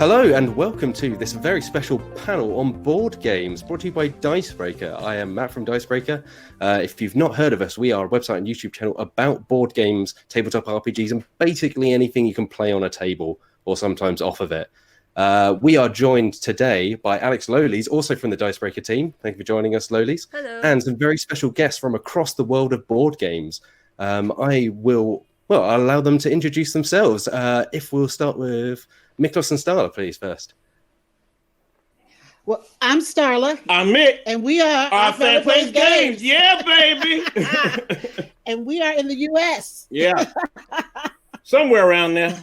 Hello and welcome to this very special panel on board games brought to you by Dicebreaker. I am Matt from Dicebreaker. If you've not heard of us, we are a website and YouTube channel about board games, tabletop RPGs, and basically anything you can play on a table or sometimes off of it. We are joined today by Alex Lolies, also from the Dicebreaker team. Thank you for joining us, Lolies. Hello. And some very special guests from across the world of board games. I'll allow them to introduce themselves. If we'll start with Miklos and Starla, please, first. Well, I'm Starla. I'm Mick. And we are Our Family Plays Games. Yeah, baby. And we are in the U.S. Yeah. Somewhere around there.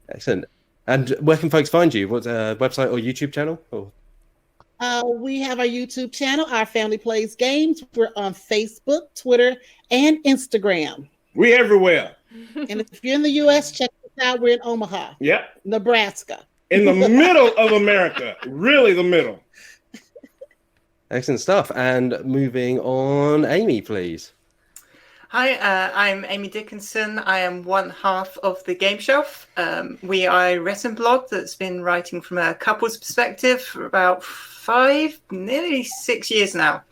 Excellent. And where can folks find you? What website or YouTube channel? Or? We have our YouTube channel, Our Family Plays Games. We're on Facebook, Twitter, and Instagram. We everywhere. And if you're in the U.S., check us out. We're in Omaha, Yep. Nebraska. In the middle of America. Really the middle. Excellent stuff. And moving on, Amy, please. Hi, I'm Amy Dickinson. I am one half of the Game Shelf. We are a written blog that's been writing from a couple's perspective for about 5, nearly 6 years now.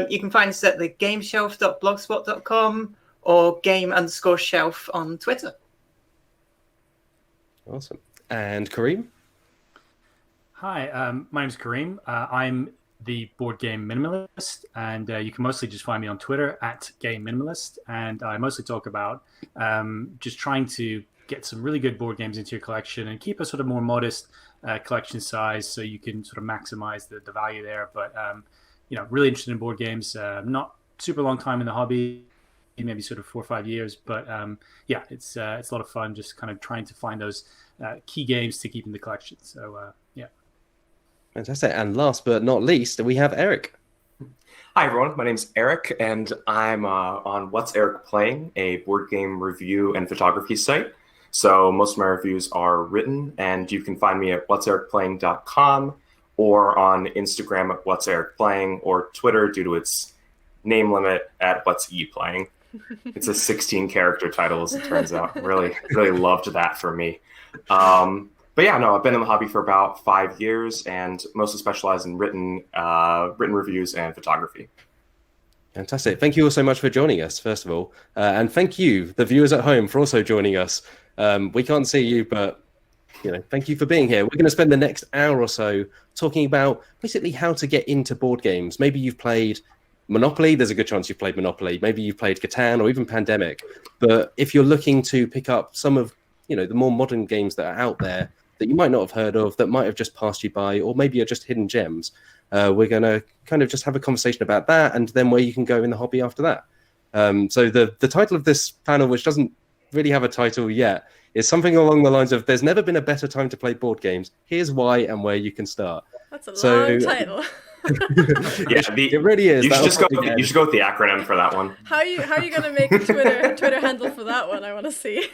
You can find us at thegameshelf.blogspot.com or game_shelf on Twitter. Awesome. And Kareem? Hi, my name's Kareem. I'm the Board Game Minimalist, and you can mostly just find me on Twitter at Game Minimalist, and I mostly talk about just trying to get some really good board games into your collection and keep a sort of more modest collection size so you can sort of maximize the value there. But, really interested in board games, not super long time in the hobby, maybe sort of 4 or 5 years, but it's a lot of fun just kind of trying to find those key games to keep in the collection. So, Fantastic. And last but not least, we have Eric. Hi, everyone. My name's Eric, and I'm on What's Eric Playing, a board game review and photography site. So most of my reviews are written, and you can find me at what'sericplaying.com or on Instagram at What's Eric Playing or Twitter due to its name limit at What's E Playing. It's a 16-character title, as it turns out. Really, really loved that for me. But yeah, no, I've been in the hobby for about 5 years and mostly specialize in written reviews and photography. Fantastic. Thank you all so much for joining us, first of all. And thank you, the viewers at home, for also joining us. We can't see you, but thank you for being here. We're going to spend the next hour or so talking about basically how to get into board games. Maybe you've played Monopoly. There's a good chance you've played Monopoly. Maybe you've played Catan or even Pandemic. But if you're looking to pick up some of the more modern games that are out there that you might not have heard of, that might have just passed you by, or maybe are just hidden gems, we're going to kind of just have a conversation about that, and then where you can go in the hobby after that. So the title of this panel, which doesn't really have a title yet, is something along the lines of "There's never been a better time to play board games. Here's why and where you can start." That's a long title. It really is. You should go with the acronym for that one. How are you going to make a Twitter handle for that one? I want to see.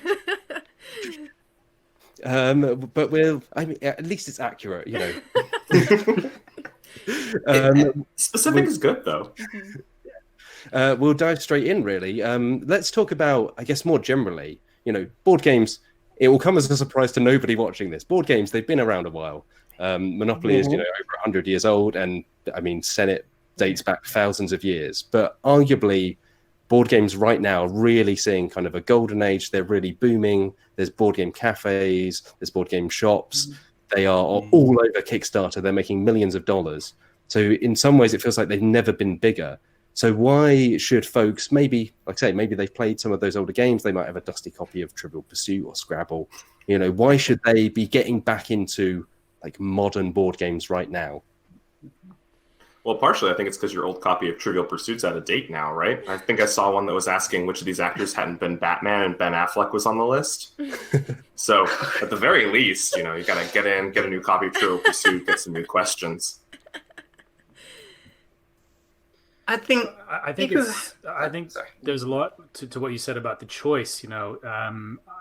But at least it's accurate, Specific is good, though. We'll dive straight in, really. Let's talk about, I guess, more generally, board games. It will come as a surprise to nobody watching this. Board games, they've been around a while. Monopoly is, over 100 years old, and Senate dates back thousands of years. But arguably, board games right now are really seeing kind of a golden age. They're really booming. There's board game cafes, there's board game shops. They are all over Kickstarter. They're making millions of dollars. So in some ways, it feels like they've never been bigger. So why should folks, maybe they've played some of those older games, they might have a dusty copy of Trivial Pursuit or Scrabble. Why should they be getting back into modern board games right now? Well, partially, I think it's because your old copy of Trivial Pursuit's out of date now, right? I think I saw one that was asking which of these actors hadn't been Batman, and Ben Affleck was on the list. So, at the very least, you got to get a new copy of Trivial Pursuit, get some new questions. I think there's a lot to what you said about the choice.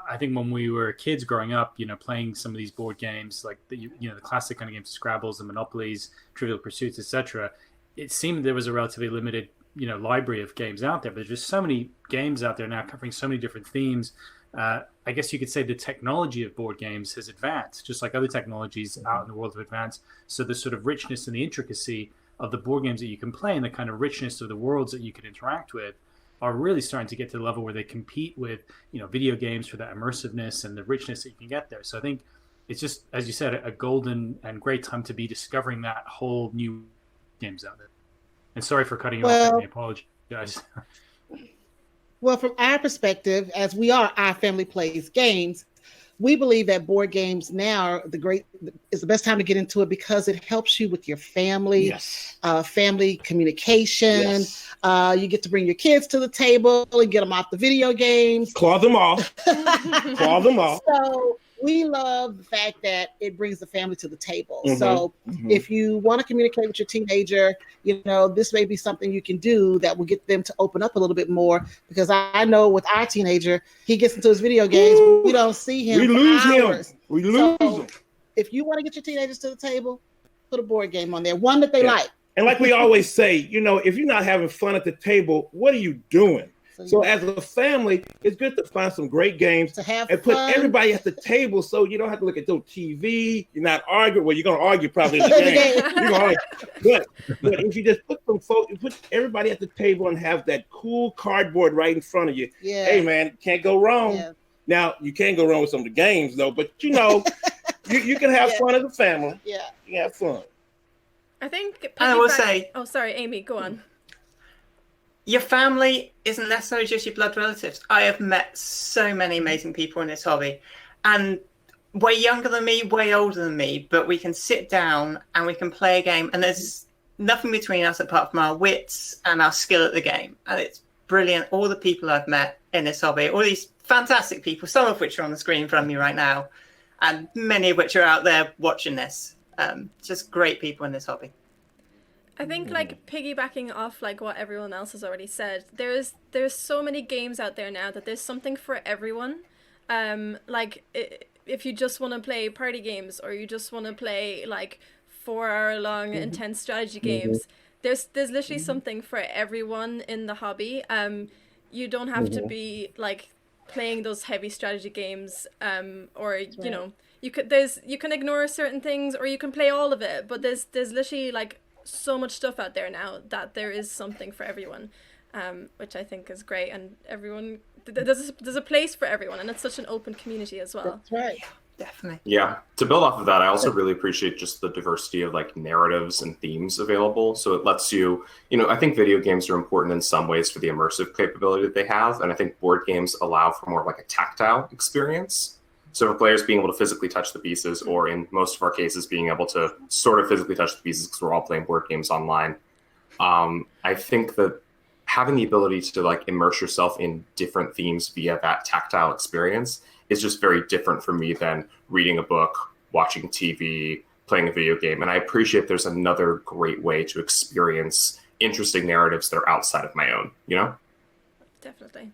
I think when we were kids growing up, playing some of these board games like the classic kind of games, Scrabbles and Monopolies, Trivial Pursuits, etc. It seemed there was a relatively limited library of games out there, but there's just so many games out there now covering so many different themes I guess you could say the technology of board games has advanced, just like other technologies out in the world have advanced. So the sort of richness and the intricacy of the board games that you can play and the kind of richness of the worlds that you can interact with are really starting to get to the level where they compete with, video games for that immersiveness and the richness that you can get there. So I think it's just, as you said, a golden and great time to be discovering that whole new games out there. And sorry for cutting you off. I apologize. Well, from our perspective, as we are Our Family Plays Games, we believe that board games now is the best time to get into it because it helps you with your family, family communication. Yes. You get to bring your kids to the table and get them off the video games. Claw them off. Claw them off. So we love the fact that it brings the family to the table. Mm-hmm. So if you want to communicate with your teenager, this may be something you can do that will get them to open up a little bit more. Because I know with our teenager, he gets into his video games. We don't see him. We lose him. We lose him. If you want to get your teenagers to the table, put a board game on there, one that they like. And like we always say, if you're not having fun at the table, what are you doing? So as a family, it's good to find some great games to have and put everybody at the table so you don't have to look at the TV. You're not arguing. Well, you're going to argue probably in the game. You're gonna argue. But if you just put everybody at the table and have that cool cardboard right in front of you, hey, man, can't go wrong. Yeah. Now, you can't go wrong with some of the games, though. But, you can have fun as a family. Yeah. You can have fun. I think... I will say... Oh, sorry, Amy, go on. Your family isn't necessarily just your blood relatives. I have met so many amazing people in this hobby, and way younger than me, way older than me, but we can sit down and we can play a game, and there's nothing between us apart from our wits and our skill at the game. And it's brilliant. All the people I've met in this hobby, all these fantastic people, some of which are on the screen in front of me right now, and many of which are out there watching this. Just great people in this hobby. I think piggybacking off what everyone else has already said, there's so many games out there now that there's something for everyone. If you just want to play party games or you just want to play 4-hour long intense strategy games, there's literally something for everyone in the hobby. You don't have to be playing those heavy strategy games, or you can ignore certain things or you can play all of it, but there's literally so much stuff out there now that there is something for everyone, which I think is great. And everyone, there's a place for everyone, and it's such an open community as well. That's right. Definitely. Yeah. To build off of that, I also really appreciate just the diversity of narratives and themes available. So it lets you, I think video games are important in some ways for the immersive capability that they have. And I think board games allow for more a tactile experience. So for players being able to physically touch the pieces, or in most of our cases, being able to sort of physically touch the pieces because we're all playing board games online. I think that having the ability to immerse yourself in different themes via that tactile experience is just very different for me than reading a book, watching TV, playing a video game. And I appreciate there's another great way to experience interesting narratives that are outside of my own, Definitely.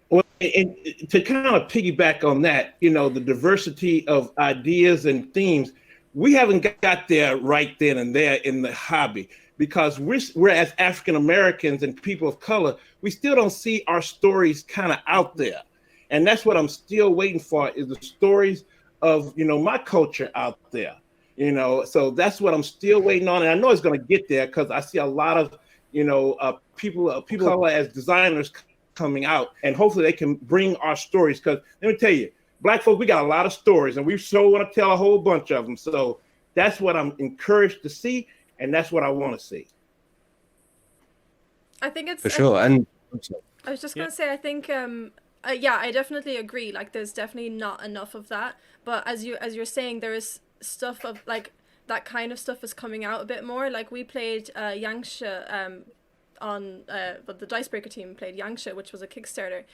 Well, and to kind of piggyback on that, the diversity of ideas and themes, we haven't got there right then and there in the hobby because we're as African Americans and people of color, we still don't see our stories kind of out there. And that's what I'm still waiting for is the stories of, my culture out there, so that's what I'm still waiting on. And I know it's going to get there because I see a lot of, people of color as designers coming out, and hopefully they can bring our stories. Because let me tell you, Black folk, we got a lot of stories, and we sure want to tell a whole bunch of them. So that's what I'm encouraged to see, and that's what I want to see. I think it's for sure. And I was just gonna say, I think, I definitely agree. There's definitely not enough of that. But as you're saying, there is stuff of that kind of stuff is coming out a bit more. We played Yangsha on but the Dicebreaker team played Yangsha, which was a Kickstarter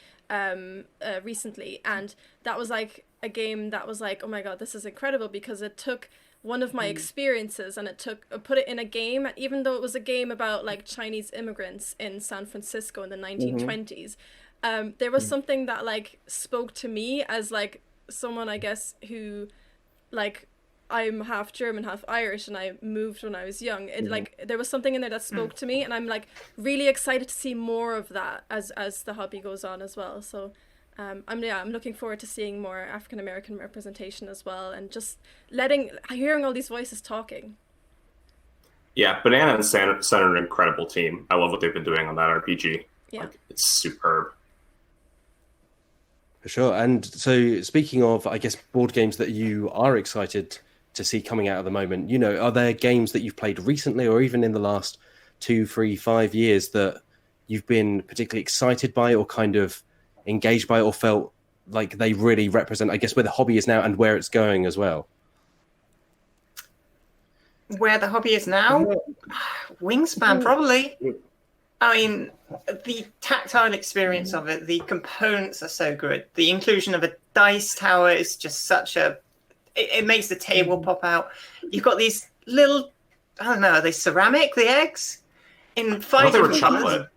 recently, and that was a game that was oh my god, this is incredible, because it took one of my experiences and it put it in a game, and even though it was a game about Chinese immigrants in San Francisco in the 1920s, there was something that spoke to me as someone, I guess, who I'm half German, half Irish, and I moved when I was young. It there was something in there that spoke to me, and I'm really excited to see more of that as the hobby goes on as well. So, I'm looking forward to seeing more African American representation as well, and just hearing all these voices talking. Yeah, Banana and Center are an incredible team. I love what they've been doing on that RPG. Yeah. Like, it's superb. For sure. And so, speaking of, I guess, board games that you are excited to see coming out at the moment, are there games that you've played recently or even in the last 2, 3, 5 years that you've been particularly excited by or kind of engaged by or felt like they really represent, I guess, where the hobby is now and where it's going as well? Where the hobby is now? Wingspan, probably. I mean, the tactile experience of it, the components are so good. The inclusion of a dice tower is just it makes the table pop out. You've got these little, I don't know, are they ceramic, the eggs? In 5 they were different colours. chocolate.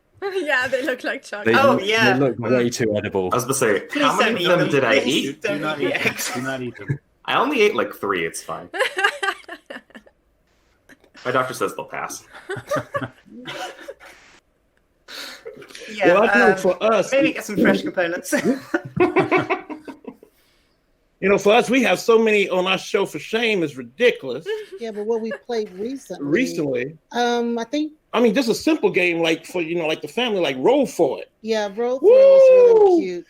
Yeah, they look like chocolate. They look way too edible. I was going to say, Please how many don't of them eat did I Please eat? don't Do not eat eat the them. eggs. Do not eat them. I only ate like 3. It's fine. My doctor says they'll pass. Yeah, Well, I know for us, maybe get some fresh components. For us, we have so many on our show for shame is ridiculous. Yeah, but what we played recently. I think. Just a simple game like for like the family, like Roll For It. Yeah, Roll For It was really cute.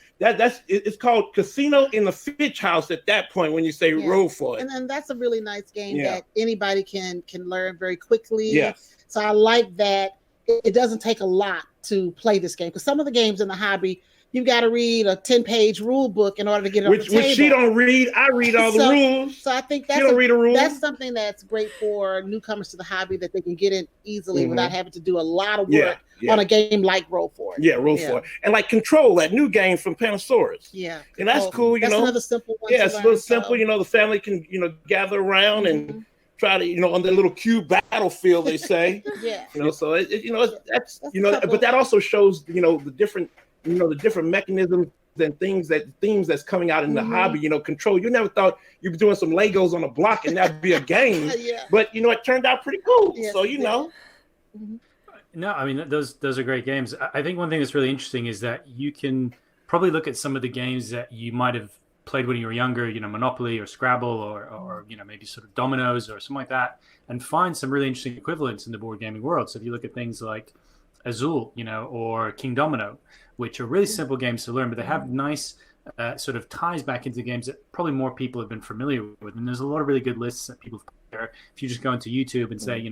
It's called Casino in the Fitch House at that point when you say Roll For It. And then that's a really nice game Yeah. that anybody can learn very quickly. Yeah. So I like that it doesn't take a lot to play this game, because some of the games in the hobby, you've got to read a 10-page rule book in order to get it on the table. Which she don't read. I read all the rules. So I think She don't read the rules. that's something that's great for newcomers to the hobby, that they can get in easily without having to do a lot of work on a game like Roll For It. Yeah, Roll For It. And like Control, that new game from Panasaurus. Yeah. And that's cool, That's another simple one. Yeah, to it's learn, real simple. The family can, gather around and try to, on their little cube battlefield, they say. Yeah. So but that also shows, the different mechanisms and themes that's coming out in the hobby. Control. You never thought you'd be doing some Legos on a block and that'd be a game. Yeah. But it turned out pretty cool. Yes, So it did. No, I mean, those are great games. I think one thing that's really interesting is that you can probably look at some of the games that you might have played when you were younger, Monopoly or Scrabble or maybe sort of dominoes or something like that, and find some really interesting equivalents in the board gaming world. So if you look at things like Azul, or King Domino, which are really simple games to learn, but they have nice sort of ties back into games that probably more people have been familiar with. And there's a lot of really good lists that people put there. If you just go into YouTube and say,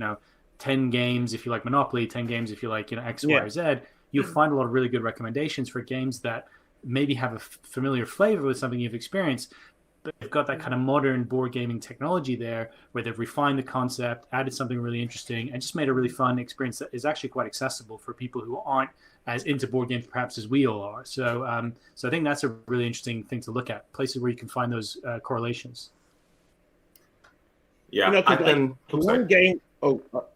10 games if you like Monopoly, 10 games if you like, X, Y, or Z, you'll find a lot of really good recommendations for games that maybe have a familiar flavor with something you've experienced, but they've got that kind of modern board gaming technology there where they've refined the concept, added something really interesting, and just made a really fun experience that is actually quite accessible for people who aren't as into board games perhaps as we all are. So I think that's a really interesting thing to look at, places where you can find those correlations. Yeah, one game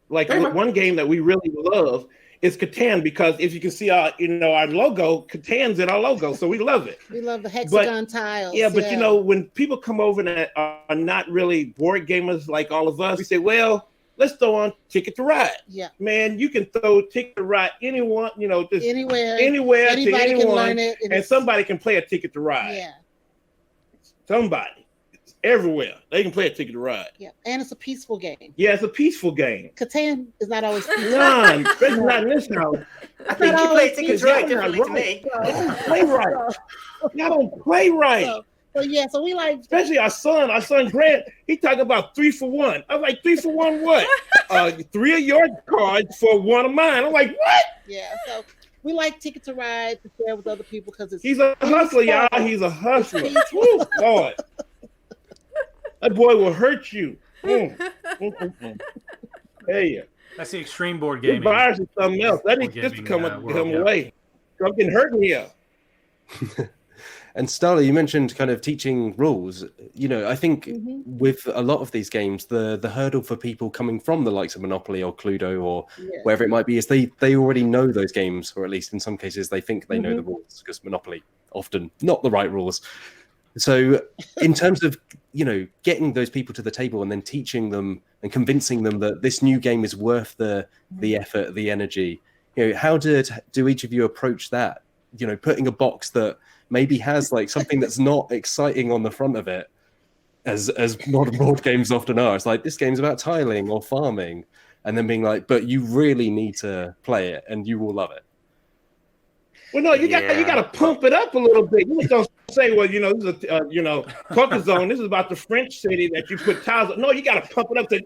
one game that we really love is Catan, because if you can see our logo, Catan's in our logo, so we love it. We love the hexagon tiles. Yeah, but when people come over that are not really board gamers like all of us, we say, well, let's throw on Ticket to Ride. Yeah. Man, you can throw Ticket to Ride anyone, just anywhere to anyone, can learn it, and somebody can play a Ticket to Ride. Yeah. Somebody. Everywhere they can play a Ticket to Ride. Yeah, and it's a peaceful game. Yeah, it's a peaceful game. Catan is not always peaceful. None, especially not in this house. I think you play Ticket to Ride differently to me. Y'all don't play right. Y'all don't play right. So we like, especially our son Grant. He talking about 3 for 1. I was like, 3 for 1 what? 3 of your cards for 1 of mine. I'm like, what? Yeah, so we like Ticket to Ride to share with other people because he's a hustler, y'all. He's a hustler. Woo, Lord. That boy will hurt you. Hey, that's the extreme board gaming. This virus is something else. That needs just to come away. I'm getting hurt here. And Starla, you mentioned kind of teaching rules. I think with a lot of these games, the hurdle for people coming from the likes of Monopoly or Cluedo or wherever it might be is they already know those games, or at least in some cases they think they know the rules, because Monopoly often not the right rules. So in terms of, getting those people to the table and then teaching them and convincing them that this new game is worth the effort, the energy, how do each of you approach that? Putting a box that maybe has like something that's not exciting on the front of it, as modern board games often are. It's like, this game's about tiling or farming, and then being like, but you really need to play it and you will love it. Well, no, you got to pump it up a little bit. You just don't say, well, this is Caucasone. This is about the French city that you put tiles on. No, you got to pump it up. Say,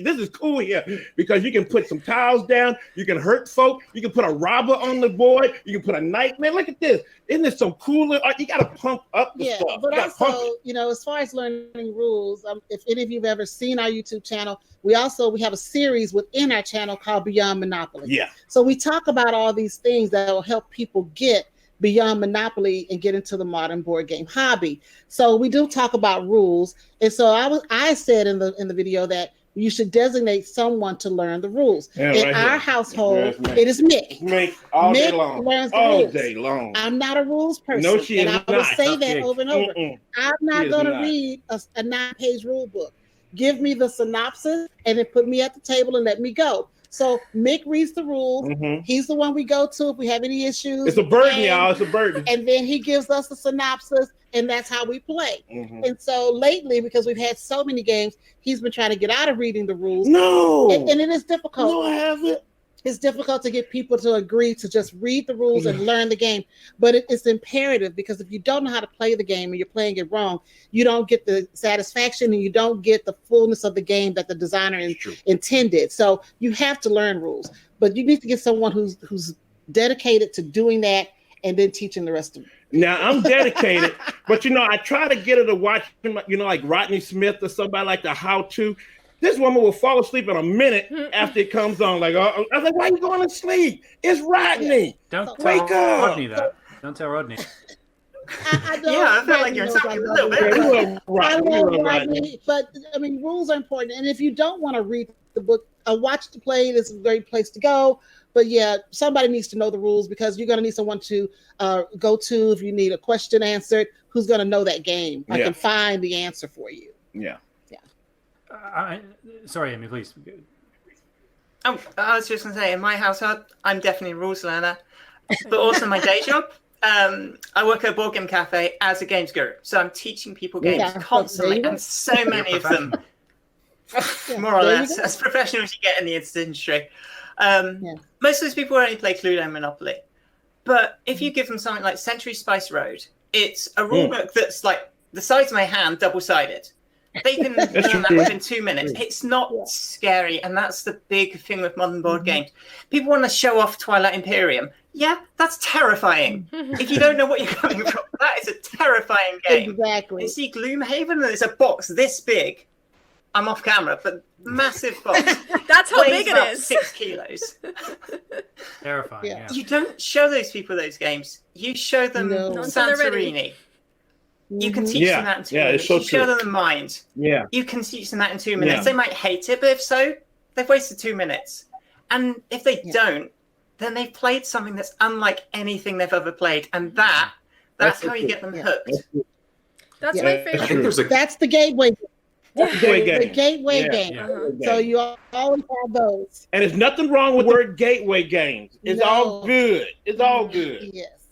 this is cool here because you can put some tiles down. You can hurt folk. You can put a robber on the board. You can put a knight. Man, look at this. Isn't this so cool? You got to pump up the stuff. But also, as far as learning rules, if any of you have ever seen our YouTube channel, we have a series within our channel called Beyond Monopoly. Yeah. So we talk about all these things that will help people get beyond Monopoly and get into the modern board game hobby. So we do talk about rules. And so I said in the video that you should designate someone to learn the rules. Yeah, in our household, it is Mick. Mick all day Mick long. learns the all rules. day long. I'm not a rules person. No, she is and I will say that over and over. I'm not going to read a 9-page rule book. Give me the synopsis and then put me at the table and let me go. So Mick reads the rules. Mm-hmm. He's the one we go to if we have any issues. It's a burden, y'all. It's a burden. And then he gives us the synopsis, and that's how we play. Mm-hmm. And so lately, because we've had so many games, he's been trying to get out of reading the rules. No. And it is difficult. No, I haven't. It's difficult to get people to agree to just read the rules and learn the game. But it's imperative, because if you don't know how to play the game and you're playing it wrong, you don't get the satisfaction and you don't get the fullness of the game that the designer intended. So you have to learn rules. But you need to get someone who's dedicated to doing that and then teaching the rest of it. Now, I'm dedicated, but I try to get her to watch, like Rodney Smith or somebody like the how-to. This woman will fall asleep in a minute after it comes on. Like, I was like, why are you going to sleep? It's Rodney. Don't wake tell up. Rodney that. Don't tell Rodney. I feel like you're talking a little bit. I love Rodney, but rules are important. And if you don't want to read the book, watch the play. This is a great place to go. But yeah, somebody needs to know the rules, because you're going to need someone to go to if you need a question answered, who's going to know that game. I can find the answer for you. Yeah. Sorry, Amy, please. Oh, I was just going to say, in my household, I'm definitely a rules learner. But also my day job, I work at a board game cafe as a games guru. So I'm teaching people games constantly, and so many of them, more or less, as professional as you get in the industry. Most of those people only play Cluedo and Monopoly. But if you give them something like Century Spice Road, it's a rule book that's like the size of my hand, double-sided. They can learn that within 2 minutes. It's not scary, and that's the big thing with modern board games. People want to show off Twilight Imperium. Yeah, that's terrifying. If you don't know what you're coming from, that is a terrifying game. Exactly. You see Gloomhaven, and it's a box this big. I'm off camera, but massive box. That's how big it is. 6 kilos. Terrifying. Yeah. You don't show those people those games. You show them Santorini. You can teach them that in 2 minutes. So you show them the mind. Yeah. You can teach them that in 2 minutes. They might hate it, but if so, they've wasted 2 minutes. And if they don't, then they've played something that's unlike anything they've ever played. And that's how you get them hooked. That's my favorite. That's the gateway. The gateway game. Uh-huh. So you always have those. And there's nothing wrong with the word gateway games. It's all good. It's all good. Yes.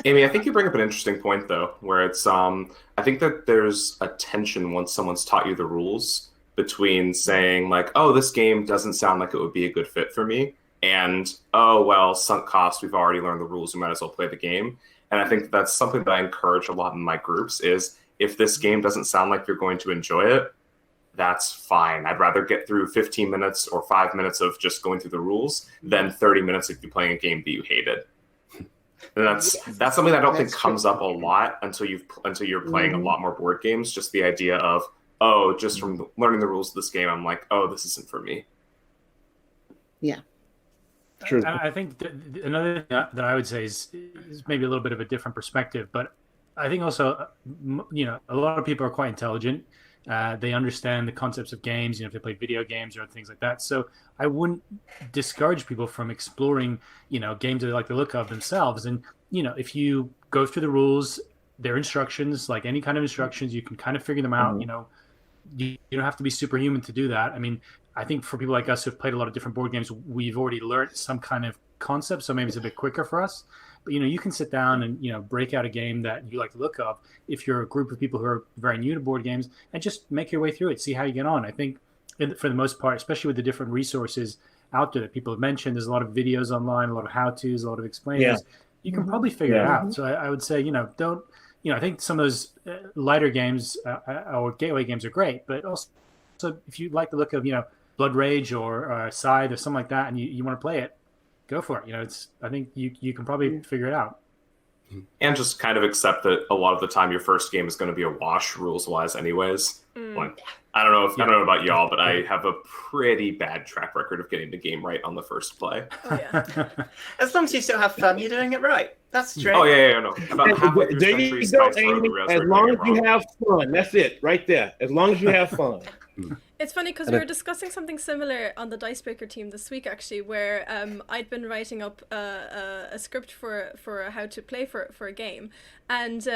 Amy, I think you bring up an interesting point, though, where it's I think that there's a tension once someone's taught you the rules between saying, like, oh, this game doesn't sound like it would be a good fit for me, and, oh, well, sunk cost, we've already learned the rules, we might as well play the game. And I think that's something that I encourage a lot in my groups is, if this game doesn't sound like you're going to enjoy it, that's fine. I'd rather get through 15 minutes or 5 minutes of just going through the rules than 30 minutes of you playing a game that you hated. And that's something that I don't think comes up a lot until you're playing a lot more board games. Just the idea of, oh, just from learning the rules of this game, I'm like, oh, this isn't for me. Yeah. True. I think another thing that I would say is maybe a little bit of a different perspective, but I think also, a lot of people are quite intelligent. They understand the concepts of games, if they play video games or things like that. So I wouldn't discourage people from exploring, games that they like the look of themselves. And, if you go through the rules, their instructions, like any kind of instructions, you can kind of figure them out. You don't have to be superhuman to do that. I mean, I think for people like us who've played a lot of different board games, we've already learned some kind of concept, so maybe it's a bit quicker for us. But you can sit down and break out a game that you like the look of if you're a group of people who are very new to board games, and just make your way through it, see how you get on. I think for the most part, especially with the different resources out there that people have mentioned, there's a lot of videos online, a lot of how-tos, a lot of explainers. You can probably figure it out. So I would say, don't. I think some of those lighter games or gateway games are great, but also if you like the look of, Blood Rage or Scythe or something like that, and you want to play it, go for it. I think you can probably figure it out. And just kind of accept that a lot of the time your first game is going to be a wash rules-wise anyways. Like, I don't know about y'all, but I have a pretty bad track record of getting the game right on the first play. Oh, yeah. As long as you still have fun, you're doing it right. That's true. Oh, yeah, no. About halfway through There you Century go, Spice Road, Amy. the rails As are long going as you wrong. have fun, that's it, right there. As long as you have fun. It's funny because we were discussing something similar on the Dicebreaker team this week, actually, where I'd been writing up a script for how to play for a game, and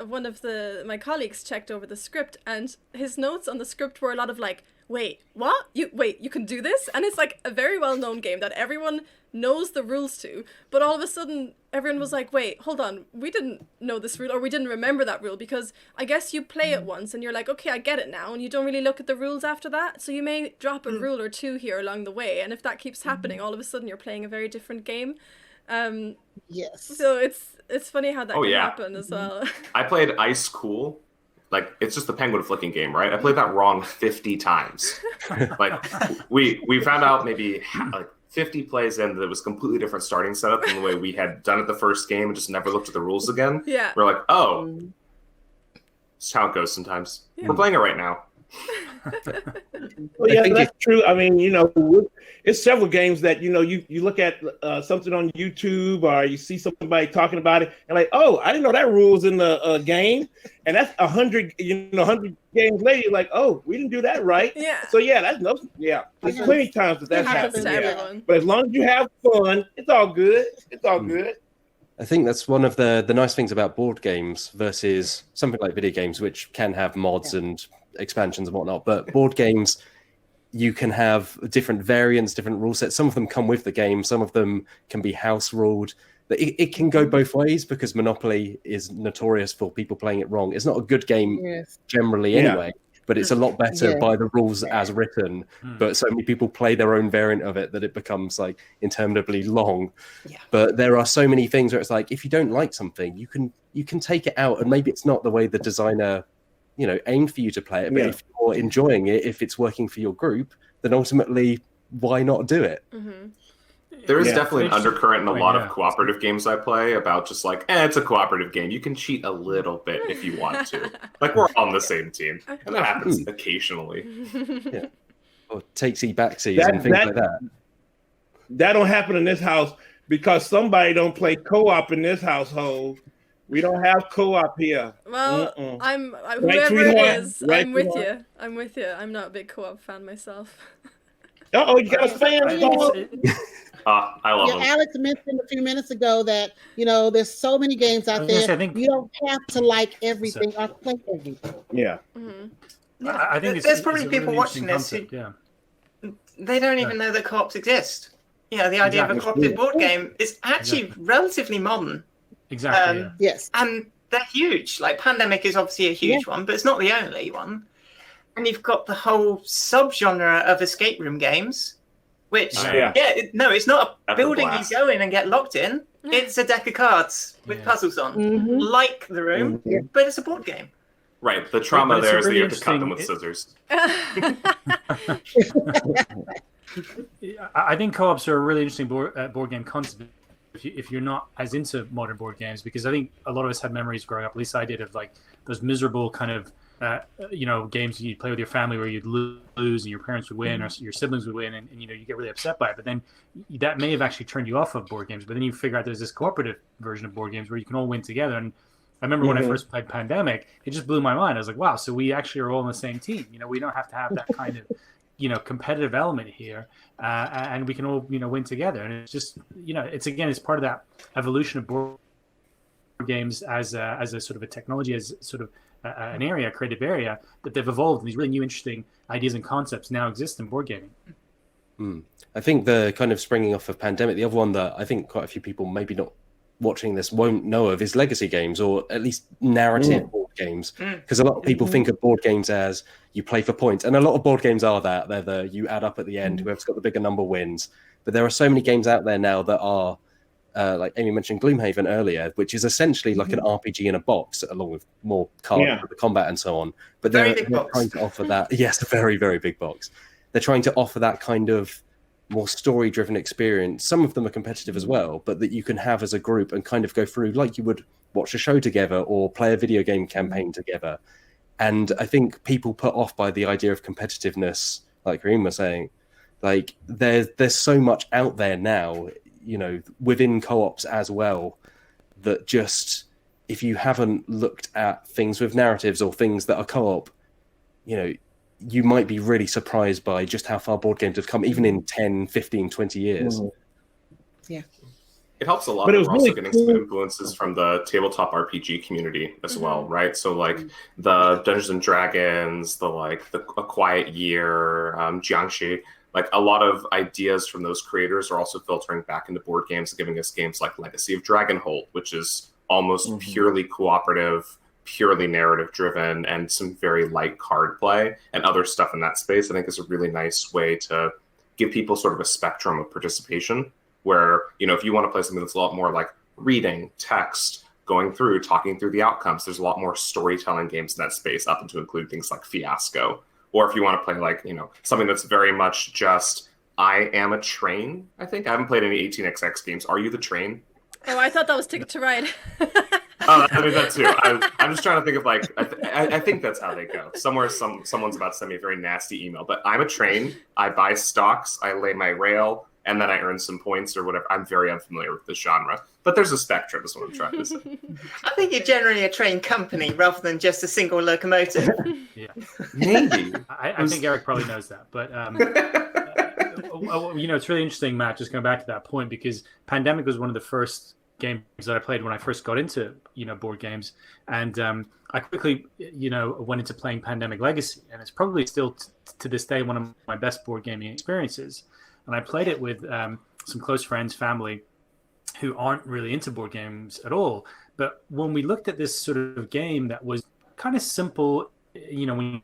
one of my colleagues checked over the script, and his notes on the script were a lot of like, wait, what? You can do this? And it's like a very well-known game that everyone knows the rules to, but all of a sudden everyone was like, wait, hold on, we didn't know this rule, or we didn't remember that rule, because I guess you play it once and you're like, okay, I get it now, and you don't really look at the rules after that, so you may drop a rule or two here along the way, and if that keeps happening, all of a sudden you're playing a very different game. Yes. So it's funny how that can happen as well. I played Ice Cool. Like, it's just a penguin flicking game, right? I played that wrong 50 times. Like, we found out maybe 50 plays in that it was completely different starting setup than the way we had done it the first game and just never looked at the rules again. Yeah. We're like, oh, it's how it goes sometimes. Yeah. We're playing it right now. Well, yeah, that's true. I mean, it's several games that you look at something on YouTube or you see somebody talking about it, and like, oh, I didn't know that rule's in the game, and that's 100 games later, you're like, oh, we didn't do that right. Yeah. So there's plenty of times that happens happens. to Yeah. everyone. But as long as you have fun, it's all good. It's all good. I think that's one of the nice things about board games versus something like video games, which can have mods and expansions and whatnot. But board games, you can have different variants, different rule sets. Some of them come with the game. Some of them can be house ruled. It can go both ways, because Monopoly is notorious for people playing it wrong. It's not a good game generally anyway, but it's a lot better by the rules as written. But so many people play their own variant of it that it becomes like interminably long. But there are so many things where it's like, if you don't like something, you can take it out, and maybe it's not the way the designer aimed for you to play it, but if you're enjoying it, if it's working for your group, then ultimately why not do it? There is definitely an undercurrent in a lot of cooperative games I play about just like, it's a cooperative game. You can cheat a little bit if you want to. Like, we're on the same team. And that happens occasionally. Or takesy backsies and things like that. That don't happen in this house because somebody don't play co-op in this household. We don't have co-op here. Well, I'm Right, whoever it sweetheart? is, Right, I'm with sweetheart? you. I'm with you. I'm not a big co-op fan myself. You got a fan? I love them. Alex mentioned a few minutes ago that there's so many games out there. You don't have to like everything or play everything. Yeah. I think there's probably people watching this who they don't even know that co-ops exist. The idea of a cooperative board game is actually relatively modern. Exactly. Yes. And they're huge. Like, Pandemic is obviously a huge one, but it's not the only one. And you've got the whole subgenre of escape room games, which, it's not a building you go in and get locked in. It's a deck of cards with puzzles on, like The Room, but it's a board game. Right. The trauma there is that you have to cut them with scissors. I think co-ops are a really interesting board game concept if you're not as into modern board games, because I think a lot of us had memories growing up, at least I did, of like those miserable kind of games you'd play with your family where you'd lose and your parents would win or your siblings would win, and you get really upset by it. But then that may have actually turned you off of board games. But then you figure out there's this cooperative version of board games where you can all win together. And I remember when I first played Pandemic, it just blew my mind. I was like, wow, so we actually are all on the same team. We don't have to have that kind of competitive element here, and we can all win together. And it's just it's part of that evolution of board games as a sort of a technology, as sort of an area, a creative area, that they've evolved, and these really new interesting ideas and concepts now exist in board gaming. I think the kind of springing off of Pandemic, the other one that I think quite a few people maybe not watching this won't know of is legacy games, or at least narrative board games, because a lot of people think of board games as you play for points, and a lot of board games are that they're the you add up at the end, whoever's got the bigger number wins. But there are so many games out there now that are like Amy mentioned Gloomhaven earlier, which is essentially like an RPG in a box, along with more cards for the combat and so on. But they're trying to offer that. Yes, a very, very big box. They're trying to offer that kind of more story-driven experience. Some of them are competitive as well, but that you can have as a group and kind of go through like you would watch a show together or play a video game campaign together. And I think people put off by the idea of competitiveness, like Kareem was saying. Like there's so much out there now, you know, within co-ops as well, that just if you haven't looked at things with narratives or things that are co-op, you know, you might be really surprised by just how far board games have come, even in 10, 15, 20 years. Yeah. It helps a lot But it that was we're also really getting cool. some influences from the tabletop RPG community as well, right? So like the Dungeons and Dragons, the A Quiet Year, Jiangxi, like a lot of ideas from those creators are also filtering back into board games and giving us games like Legacy of Dragonholt, which is almost purely cooperative, purely narrative driven, and some very light card play and other stuff in that space. I think is a really nice way to give people sort of a spectrum of participation where, you know, if you want to play something that's a lot more like reading, text, going through, talking through the outcomes, there's a lot more storytelling games in that space, up and to include things like Fiasco. Or if you want to play like, you know, something that's very much just, I am a train, I think. I haven't played any 18xx games. Are you the train? Oh, I thought that was Ticket to Ride. Oh, I mean that too. I'm just trying to think of like I think that's how they go. Somewhere, someone's about to send me a very nasty email. But I'm a train. I buy stocks. I lay my rail, and then I earn some points or whatever. I'm very unfamiliar with this genre, but there's a spectrum. Is what I'm trying to say. I think you're generally a train company rather than just a single locomotive. Yeah, Maybe. I think Eric probably knows that, but you know, it's really interesting, Matt. Just going back to that point, because Pandemic was one of the first games that I played when I first got into, you know, board games, and I quickly, you know, went into playing Pandemic Legacy, and it's probably still to this day one of my best board gaming experiences. And I played it with some close friends, family, who aren't really into board games at all. But when we looked at this sort of game that was kind of simple, you know, when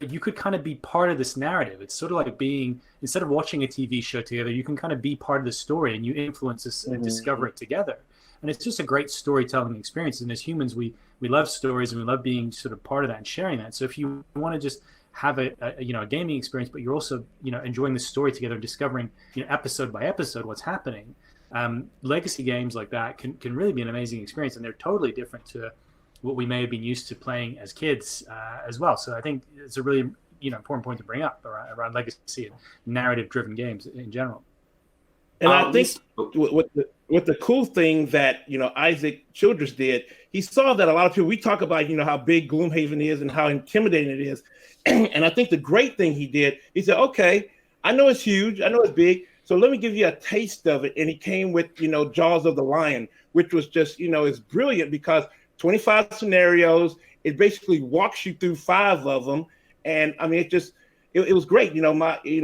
you could kind of be part of this narrative. It's sort of like being, instead of watching a TV show together, you can kind of be part of the story and you influence this and discover it together. And it's just a great storytelling experience. And as humans, we love stories and we love being sort of part of that and sharing that. So if you want to just have a gaming experience, but you're also, you know, enjoying the story together, discovering, you know, episode by episode what's happening, legacy games like that can really be an amazing experience. And they're totally different to what we may have been used to playing as kids as well. So I think it's a really, you know, important point to bring up around legacy and narrative-driven games in general. And I think with the cool thing that, you know, Isaac Childress did, he saw that a lot of people, we talk about, you know, how big Gloomhaven is and how intimidating it is. And I think the great thing he did, he said, okay, I know it's huge, I know it's big, so let me give you a taste of it. And he came with, you know, Jaws of the Lion, which was just, you know, it's brilliant because 25 scenarios, it basically walks you through 5 of them. And I mean, it was great. You know,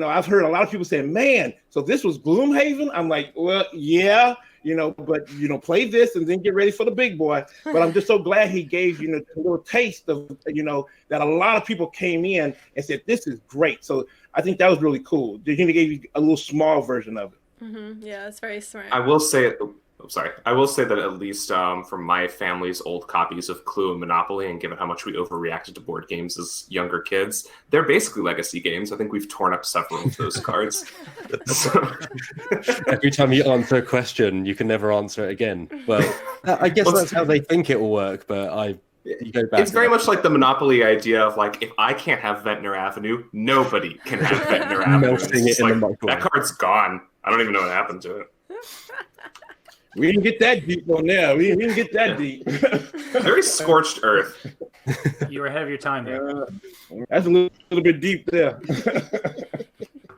I've heard a lot of people say, man, so this was Gloomhaven? I'm like, well, yeah, you know, but, you know, play this and then get ready for the big boy. But I'm just so glad he gave, you know, a little taste of, you know, that a lot of people came in and said, this is great. So I think that was really cool. He gave you a little small version of it. Yeah, it's very smart. I will say that at least from my family's old copies of Clue and Monopoly, and given how much we overreacted to board games as younger kids, they're basically legacy games. I think we've torn up several of those cards. Every time you answer a question, you can never answer it again. Well, I guess that's how they think it will work, but you go back. It's very much like the Monopoly idea of like, if I can't have Ventnor Avenue, nobody can have Ventnor Avenue. It's like, that card's gone. I don't even know what happened to it. We didn't get that deep on there. We didn't get that deep. Very scorched earth. You were ahead of your time there. That's a little bit deep there.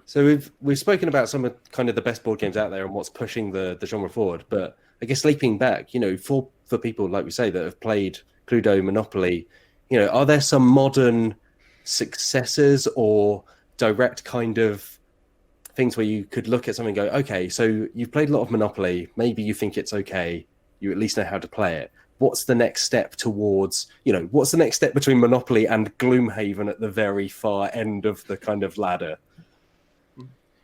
So we've spoken about some of kind of the best board games out there and what's pushing the genre forward. But I guess leaping back, you know, for people like we say that have played Cluedo, Monopoly, you know, are there some modern successors or direct kind of things where you could look at something and go, okay, so you've played a lot of Monopoly, maybe you think it's okay, you at least know how to play it. What's the next step towards, what's the next step between Monopoly and Gloomhaven at the very far end of the kind of ladder?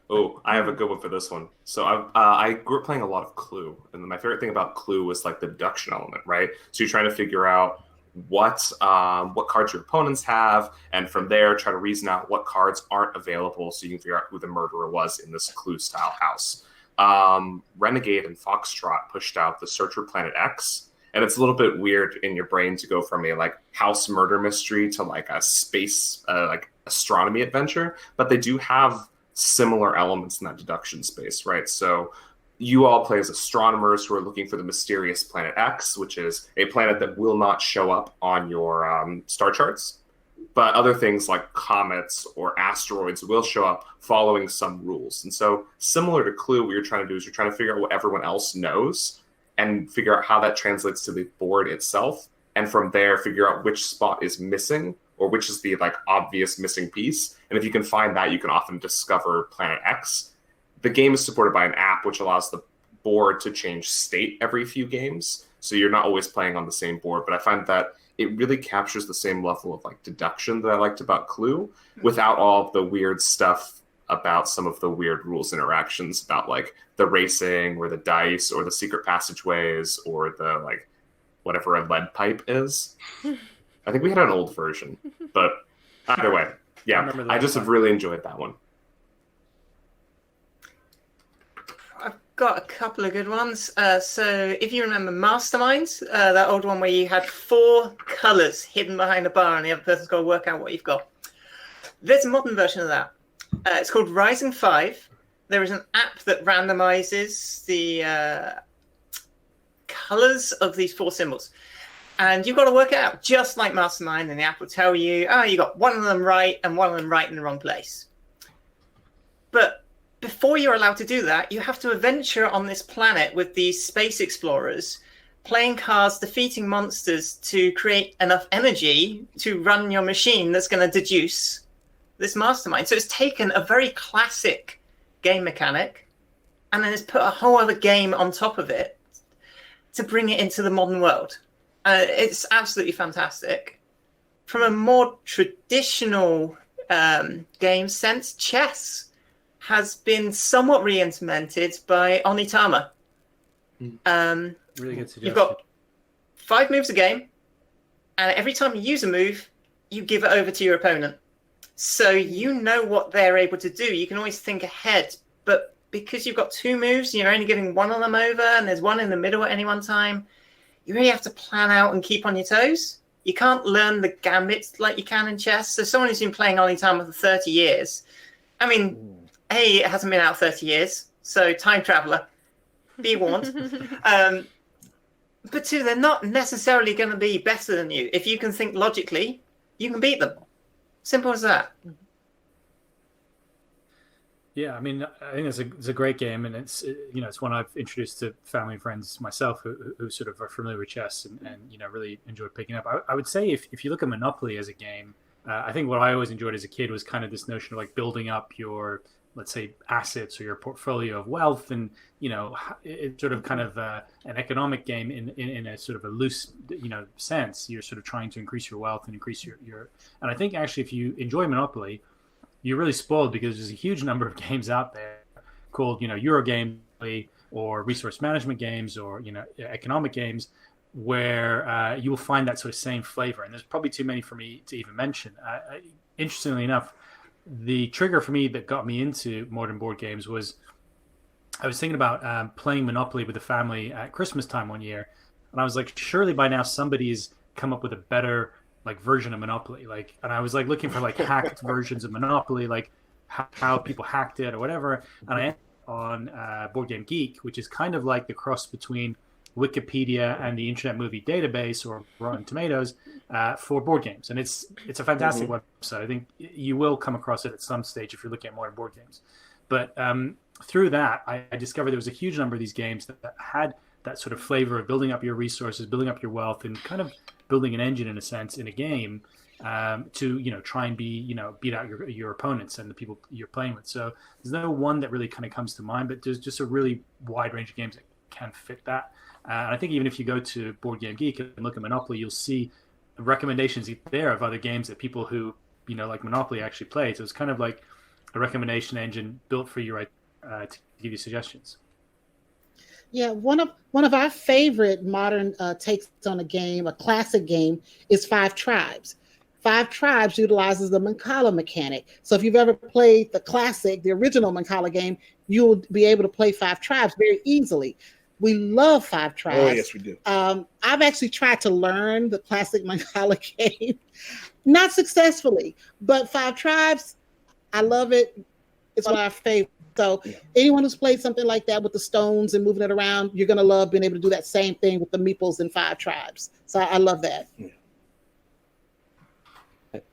Oh, I have a good one for this one. So I grew up playing a lot of Clue, and my favorite thing about Clue was like the deduction element, right? So you're trying to figure out what cards your opponents have, and from there try to reason out what cards aren't available, so you can figure out who the murderer was in this Clue-style house. Renegade and Foxtrot pushed out the Search for Planet X. And it's a little bit weird in your brain to go from a like house murder mystery to like a space like astronomy adventure, but they do have similar elements in that deduction space, right? So you all play as astronomers who are looking for the mysterious planet X, which is a planet that will not show up on your star charts, but other things like comets or asteroids will show up following some rules. And so similar to Clue, what you're trying to do is you're trying to figure out what everyone else knows and figure out how that translates to the board itself. And from there, figure out which spot is missing or which is the like obvious missing piece. And if you can find that, you can often discover Planet X. The game is supported by an app which allows the board to change state every few games. So you're not always playing on the same board. But I find that it really captures the same level of like deduction that I liked about Clue without all of the weird stuff about some of the weird rules interactions about like the racing or the dice or the secret passageways or the like whatever a lead pipe is. I think we had an old version, but either way, yeah, I just have really enjoyed that one. I've got a couple of good ones. So if you remember Masterminds, that old one where you had 4 colors hidden behind a bar and the other person's got to work out what you've got. There's a modern version of that. It's called Rising 5. There is an app that randomizes the colors of these 4 symbols. And you've got to work it out, just like Mastermind, and the app will tell you, you got one of them right and one of them right in the wrong place. But before you're allowed to do that, you have to adventure on this planet with these space explorers, playing cards, defeating monsters to create enough energy to run your machine that's going to deduce this mastermind. So it's taken a very classic game mechanic and then it's put a whole other game on top of it to bring it into the modern world. It's absolutely fantastic. From a more traditional game sense, chess has been somewhat re-implemented by Onitama. Really good suggestion. You've got 5 moves a game, and every time you use a move, you give it over to your opponent. So you know what they're able to do. You can always think ahead, but because you've got 2 moves, you're only giving one of them over, and there's one in the middle at any one time, you really have to plan out and keep on your toes. You can't learn the gambits like you can in chess. So someone who's been playing Onitama for 30 years, I mean, A, it hasn't been out 30 years, so time traveler, be warned. But 2, they're not necessarily going to be better than you. If you can think logically, you can beat them. Simple as that. Yeah, I mean, I think it's a great game, and it's one I've introduced to family and friends myself who sort of are familiar with chess and really enjoy picking up. I would say if you look at Monopoly as a game, I think what I always enjoyed as a kid was kind of this notion of like building up your, let's say, assets or your portfolio of wealth, and it's sort of kind of an economic game in a sort of a loose sense. You're sort of trying to increase your wealth and increase your and I think actually if you enjoy Monopoly, you're really spoiled because there's a huge number of games out there called Euro game or resource management games or economic games where you will find that sort of same flavor, and there's probably too many for me to even mention. Interestingly enough, the trigger for me that got me into modern board games was I was thinking about playing Monopoly with the family at Christmas time one year, and I was like, surely by now somebody's come up with a better version of Monopoly, and I was looking for hacked versions of Monopoly, how people hacked it or whatever, and I ended up on Board Game Geek, which is kind of like the cross between Wikipedia and the Internet Movie Database or Rotten Tomatoes for board games, and it's a fantastic website. I think you will come across it at some stage if you're looking at modern board games. But through that, I discovered there was a huge number of these games that had that sort of flavor of building up your resources, building up your wealth, and kind of building an engine in a sense in a game to try and beat out your opponents and the people you're playing with. So there's no one that really kind of comes to mind, but there's just a really wide range of games that can fit that. And I think even if you go to Board Game Geek and look at Monopoly, you'll see recommendations there of other games that people who, like Monopoly actually play. So it's kind of like a recommendation engine built for you, right, to give you suggestions. Yeah, one of our favorite modern takes on a game, a classic game, is Five Tribes. Five Tribes utilizes the Mancala mechanic. So if you've ever played the classic, the original Mancala game, you'll be able to play Five Tribes very easily. We love Five Tribes. Oh, yes, we do. I've actually tried to learn the classic Mancala game, not successfully, but Five Tribes, I love it. It's one of our favorites. So anyone who's played something like that with the stones and moving it around, you're going to love being able to do that same thing with the meeples and Five Tribes. So I love that. Yeah.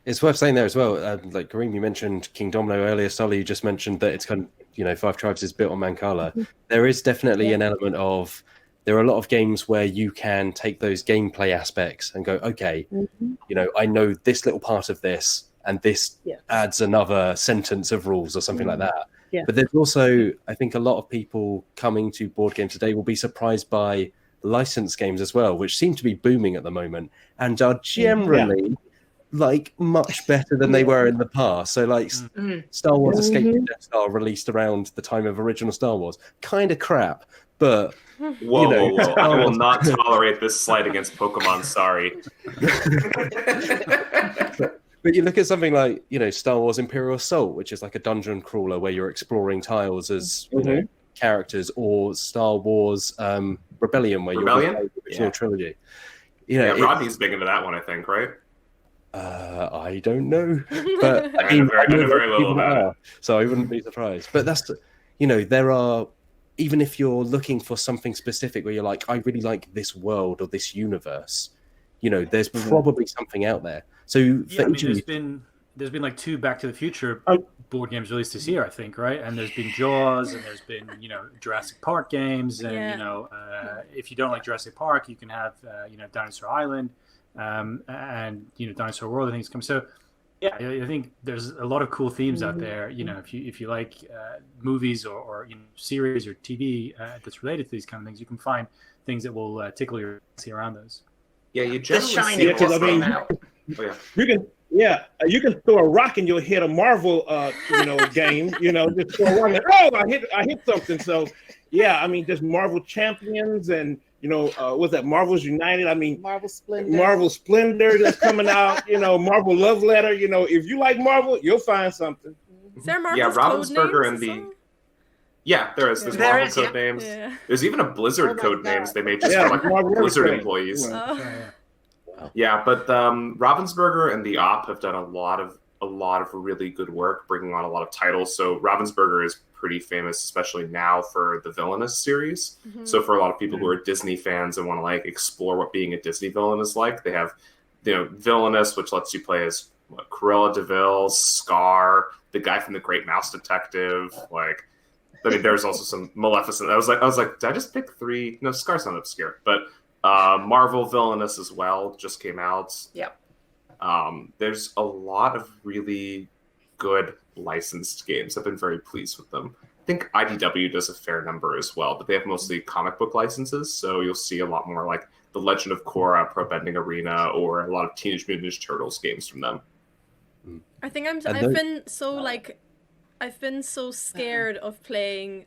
It's worth saying there as well, like Kareem, you mentioned King Domino earlier. Starla, you just mentioned that it's kind of, Five Tribes is built on Mancala. Mm-hmm. There is definitely an element of, there are a lot of games where you can take those gameplay aspects and go, okay, I know this little part of this, and this adds another sentence of rules or something like that. Yeah. But there's also, I think a lot of people coming to board games today will be surprised by licensed games as well, which seem to be booming at the moment and are generally like much better than they were in the past. So like Star Wars Escape from Death Star released around the time of original Star Wars, kind of crap, but whoa. I will not tolerate this slight against Pokemon. Sorry. But you look at something like, Star Wars Imperial Assault, which is like a dungeon crawler where you're exploring tiles as characters, or Star Wars Rebellion, where you're playing the original trilogy. Rodney's big into that one, I think, right? I don't know, but I know very little about it, so I wouldn't be surprised. But that's, there are, even if you're looking for something specific where you're like, I really like this world or this universe, there's probably something out there. So there's been like 2 Back to the Future board games released this year, I think, right? And there's been Jaws, and there's been Jurassic Park games, and if you don't like Jurassic Park, you can have Dinosaur Island. And Dinosaur World, I think is coming. So I think there's a lot of cool themes out there. If you like movies or series or TV that's related to these kind of things, you can find things that will tickle your fancy around those. Yeah, you generally see you can throw a rock and you'll hit a Marvel game. Just throw a rock and, I hit something. So there's Marvel Champions and what's that? Marvel's United. Marvel Splendor. Marvel Splendor that's coming out. Marvel Love Letter. If you like Marvel, you'll find something. Is there Marvel's Ravensburger and Codenames? There is. There's Marvel Codenames. Yeah. There's even a Blizzard Codenames they made just for like Blizzard employees. Yeah, but Ravensburger and the Op have done a lot of really good work, bringing on a lot of titles. So Ravensburger is pretty famous, especially now, for the Villainous series. So for a lot of people who are Disney fans and want to like explore what being a Disney villain is like, they have Villainous, which lets you play as Cruella de Vil, Scar, the guy from The Great Mouse Detective. There's also some Maleficent. I was like, did I just pick 3? No, Scar's not obscure, but Marvel Villainous as well just came out. There's a lot of really good licensed games. I've been very pleased with them. I think IDW does a fair number as well, but they have mostly comic book licenses, so you'll see a lot more like The Legend of Korra, Pro Bending Arena, or a lot of Teenage Mutant Ninja Turtles games from them. I think I've been so scared of playing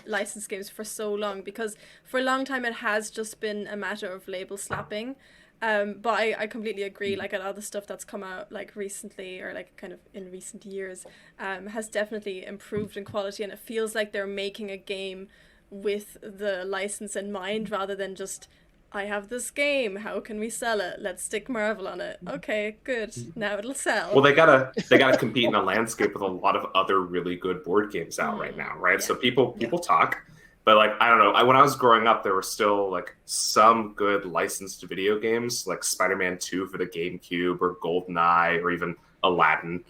licensed games for so long, because for a long time it has just been a matter of label slapping. But I completely agree. Like, a lot of the stuff that's come out like recently, or like kind of in recent years, has definitely improved in quality, and it feels like they're making a game with the license in mind, rather than just, I have this game, how can we sell it? Let's stick Marvel on it. Okay, good. Now it'll sell. Well, they gotta compete in a landscape with a lot of other really good board games out right now, right? Yeah. So people talk. But like, I don't know, when I was growing up, there were still like some good licensed video games, like Spider-Man 2 for the GameCube, or GoldenEye, or even Aladdin.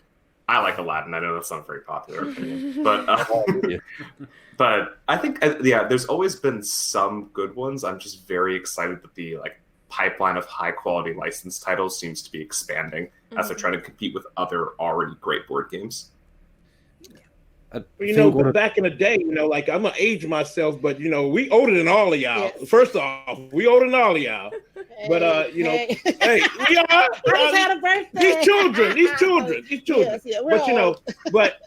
I like Aladdin. I know that's not a very popular opinion, but but I think there's always been some good ones. I'm just very excited that the like pipeline of high quality licensed titles seems to be expanding as they're trying to compete with other already great board games. But back in the day, like I'm gonna age myself, but we older than all of y'all. Yes. First off, we older than all of y'all. But hey, we are. I just had a birthday. These children. Yes, yeah, but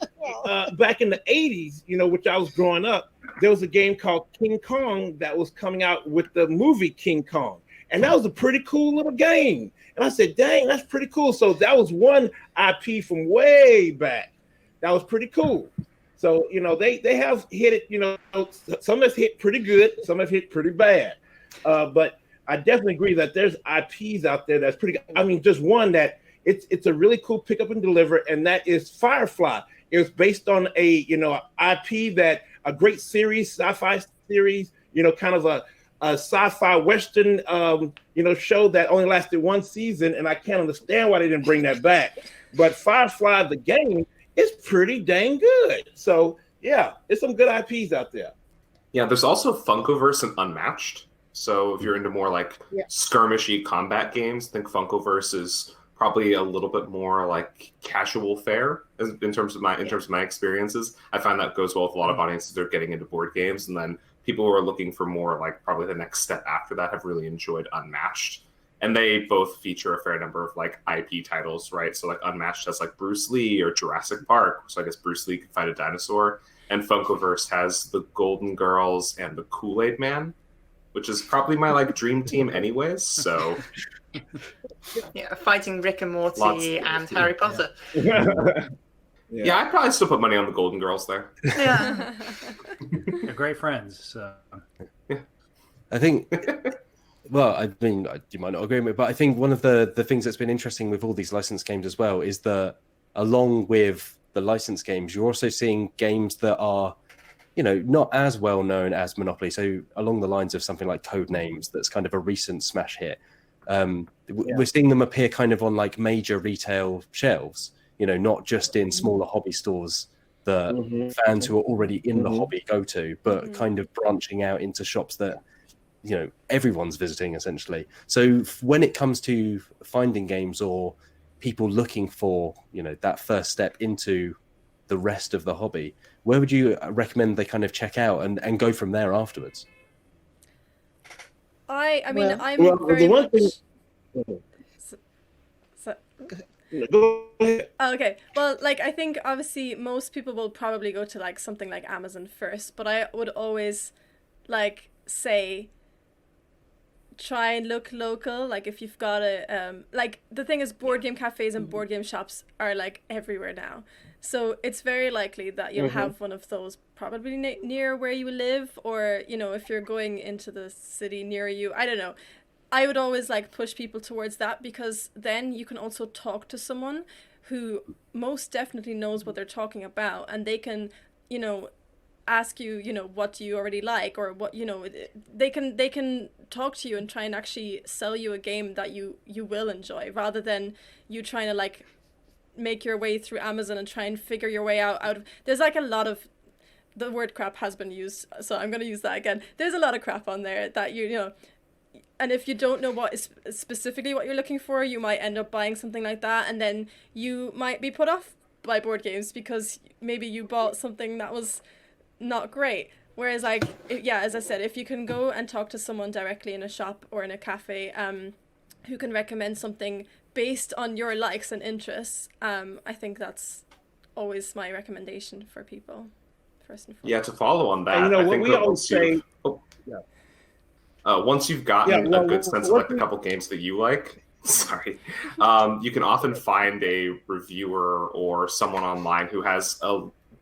back in the 80s, which I was growing up, there was a game called King Kong that was coming out with the movie King Kong, and that was a pretty cool little game. And I said, "Dang, that's pretty cool." So that was one IP from way back. That was pretty cool. So, they have hit it, some have hit pretty good, some have hit pretty bad. But I definitely agree that there's IPs out there that's pretty good. I mean, just one that it's a really cool pick up and deliver, and that is Firefly. It was based on a, IP that a great series, sci-fi series, kind of a sci-fi Western, show that only lasted one season. And I can't understand why they didn't bring that back. But Firefly, the game, it's pretty dang good. So yeah, there's some good IPs out there. Yeah, there's also Funkoverse and Unmatched. So if you're into more like skirmishy combat games, I think Funkoverse is probably a little bit more like casual fare in terms of my experiences. I find that goes well with a lot of audiences that are getting into board games, and then people who are looking for more like probably the next step after that have really enjoyed Unmatched. And they both feature a fair number of like IP titles, right? So like Unmatched has like Bruce Lee or Jurassic Park. So I guess Bruce Lee could fight a dinosaur. And Funkoverse has the Golden Girls and the Kool-Aid Man, which is probably my like dream team anyways. So yeah, fighting Rick and Morty and Harry Potter. Yeah, I'd probably still put money on the Golden Girls there. Yeah. They're great friends. So. I think... Well, I mean, you might not agree with me, but I think one of the things that's been interesting with all these licensed games as well is that along with the licensed games, you're also seeing games that are, not as well known as Monopoly. So along the lines of something like Codenames, that's kind of a recent smash hit. We're seeing them appear kind of on like major retail shelves, not just in smaller hobby stores that fans who are already in the hobby go to, but kind of branching out into shops that everyone's visiting essentially. So when it comes to finding games or people looking for that first step into the rest of the hobby, where would you recommend they kind of check out and go from there afterwards? I'm very much... Go ahead. Okay, well, like I think obviously most people will probably go to like something like Amazon first, but I would always like say try and look local. Like if you've got a like the thing is, board game cafes and board game shops are like everywhere now, so it's very likely that you'll have one of those probably near where you live, or if you're going into the city near you. I don't know. I would always like push people towards that, because then you can also talk to someone who most definitely knows what they're talking about, and they can ask you, what do you already like, or what, they can talk to you and try and actually sell you a game that you will enjoy, rather than you trying to like make your way through Amazon and try and figure your way out of, there's like a lot of, the word crap has been used, so I'm going to use that again. There's a lot of crap on there that and if you don't know what is specifically what you're looking for, you might end up buying something like that, and then you might be put off by board games because maybe you bought something that was not great. Whereas like, as I said, if you can go and talk to someone directly in a shop or in a cafe who can recommend something based on your likes and interests, I think that's always my recommendation for people, first and foremost. Yeah, to follow on that, And I what think we that always say... once you've gotten a good sense of like a couple games that you like, you can often find a reviewer or someone online who has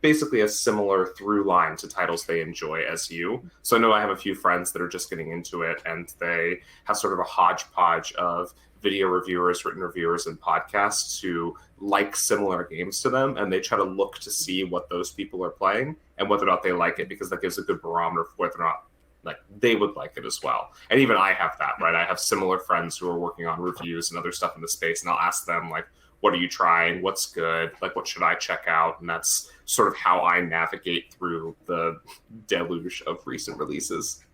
basically a similar through line to titles they enjoy as you. So I know I have a few friends that are just getting into it, and they have sort of a hodgepodge of video reviewers, written reviewers, and podcasts who like similar games to them, and they try to look to see what those people are playing and whether or not they like it, because that gives a good barometer for whether or not like they would like it as well. And even I have that, right? I have similar friends who are working on reviews and other stuff in the space, and I'll ask them like, what are you trying? What's good? Like, what should I check out? And that's sort of how I navigate through the deluge of recent releases.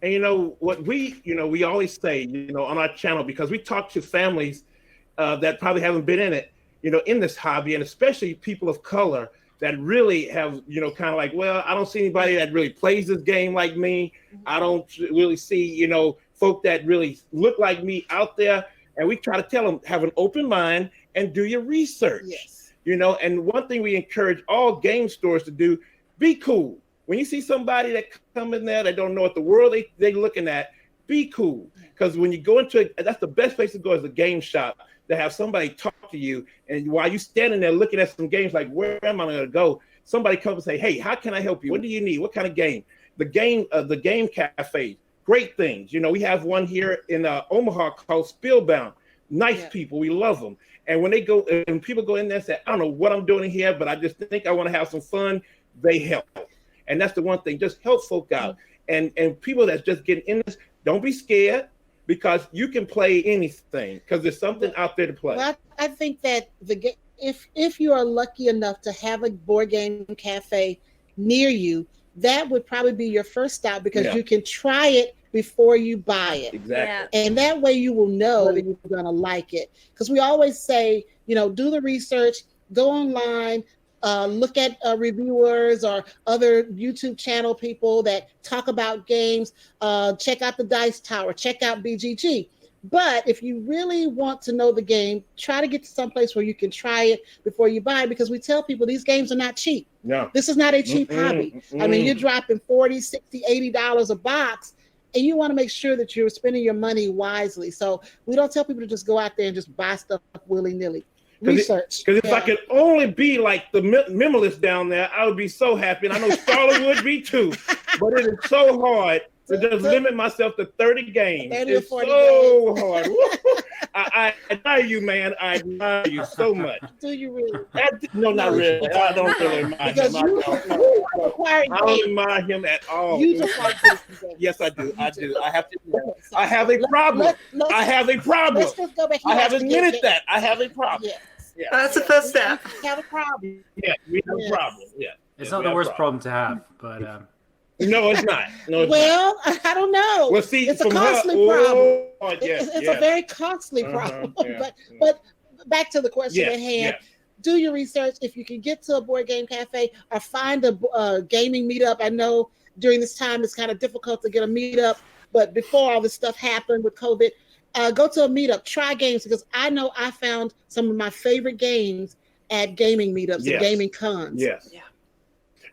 And what we always say, on our channel, because we talk to families that probably haven't been in it, in this hobby, and especially people of color, that really have, kind of like, well, I don't see anybody that really plays this game like me. I don't really see, folk that really look like me out there. And we try to tell them, have an open mind and do your research. Yes. And one thing we encourage all game stores to do, be cool. When you see somebody that come in there that don't know what the world they looking at, be cool. Because when you go into it, that's the best place to go is a game shop, to have somebody talk to you. And while you standing there looking at some games like, where am I going to go? Somebody comes and say, hey, how can I help you? What do you need? What kind of game? The game cafe, great things. We have one here in Omaha called Spellbound. Nice people. We love them. And when people go in there and say, I don't know what I'm doing here, but I just think I want to have some fun, they help. And that's the one thing, just help folk out. And people that's just getting in this, don't be scared, because you can play anything, because there's something out there to play. Well, I think that if you are lucky enough to have a board game cafe near you, that would probably be your first stop, because you can try it before you buy it. Exactly. And that way you will know that you're going to like it. Because we always say, do the research, go online, look at reviewers or other YouTube channel people that talk about games, check out the Dice Tower, check out BGG. But if you really want to know the game, try to get to someplace where you can try it before you buy it, because we tell people these games are not cheap. No. This is not a cheap hobby. I mean, you're dropping $40, $60, $80 a box, and you want to make sure that you're spending your money wisely. So we don't tell people to just go out there and just buy stuff willy-nilly. Research. Because if I could only be like the minimalist down there, I would be so happy. And I know Starla would be too. But it is so hard to just limit myself to 30 games. 30 it's or 40 so games. hard. I admire you, man. I admire you so much. Do you really? No, not really. I don't really admire him. I don't admire him at all. You just like this. Yes, I do. I have to. I have a problem. I have a problem. Let's just go back. I have admitted that. I have a problem. Yes. Yeah. That's the first step. We have a problem. Yeah, we have a problem. Yeah. It's not the worst problem to have, but no, it's not. No, it's well, I don't know. Well, see, it's a from costly problem. It's yeah. a very costly problem. Yeah. But back to the question at hand. Do your research. If you can get to a board game cafe or find a gaming meetup. I know during this time it's kind of difficult to get a meetup, but before all this stuff happened with COVID, go to a meetup, try games, because I know I found some of my favorite games at gaming meetups and gaming cons. Yes. Yeah.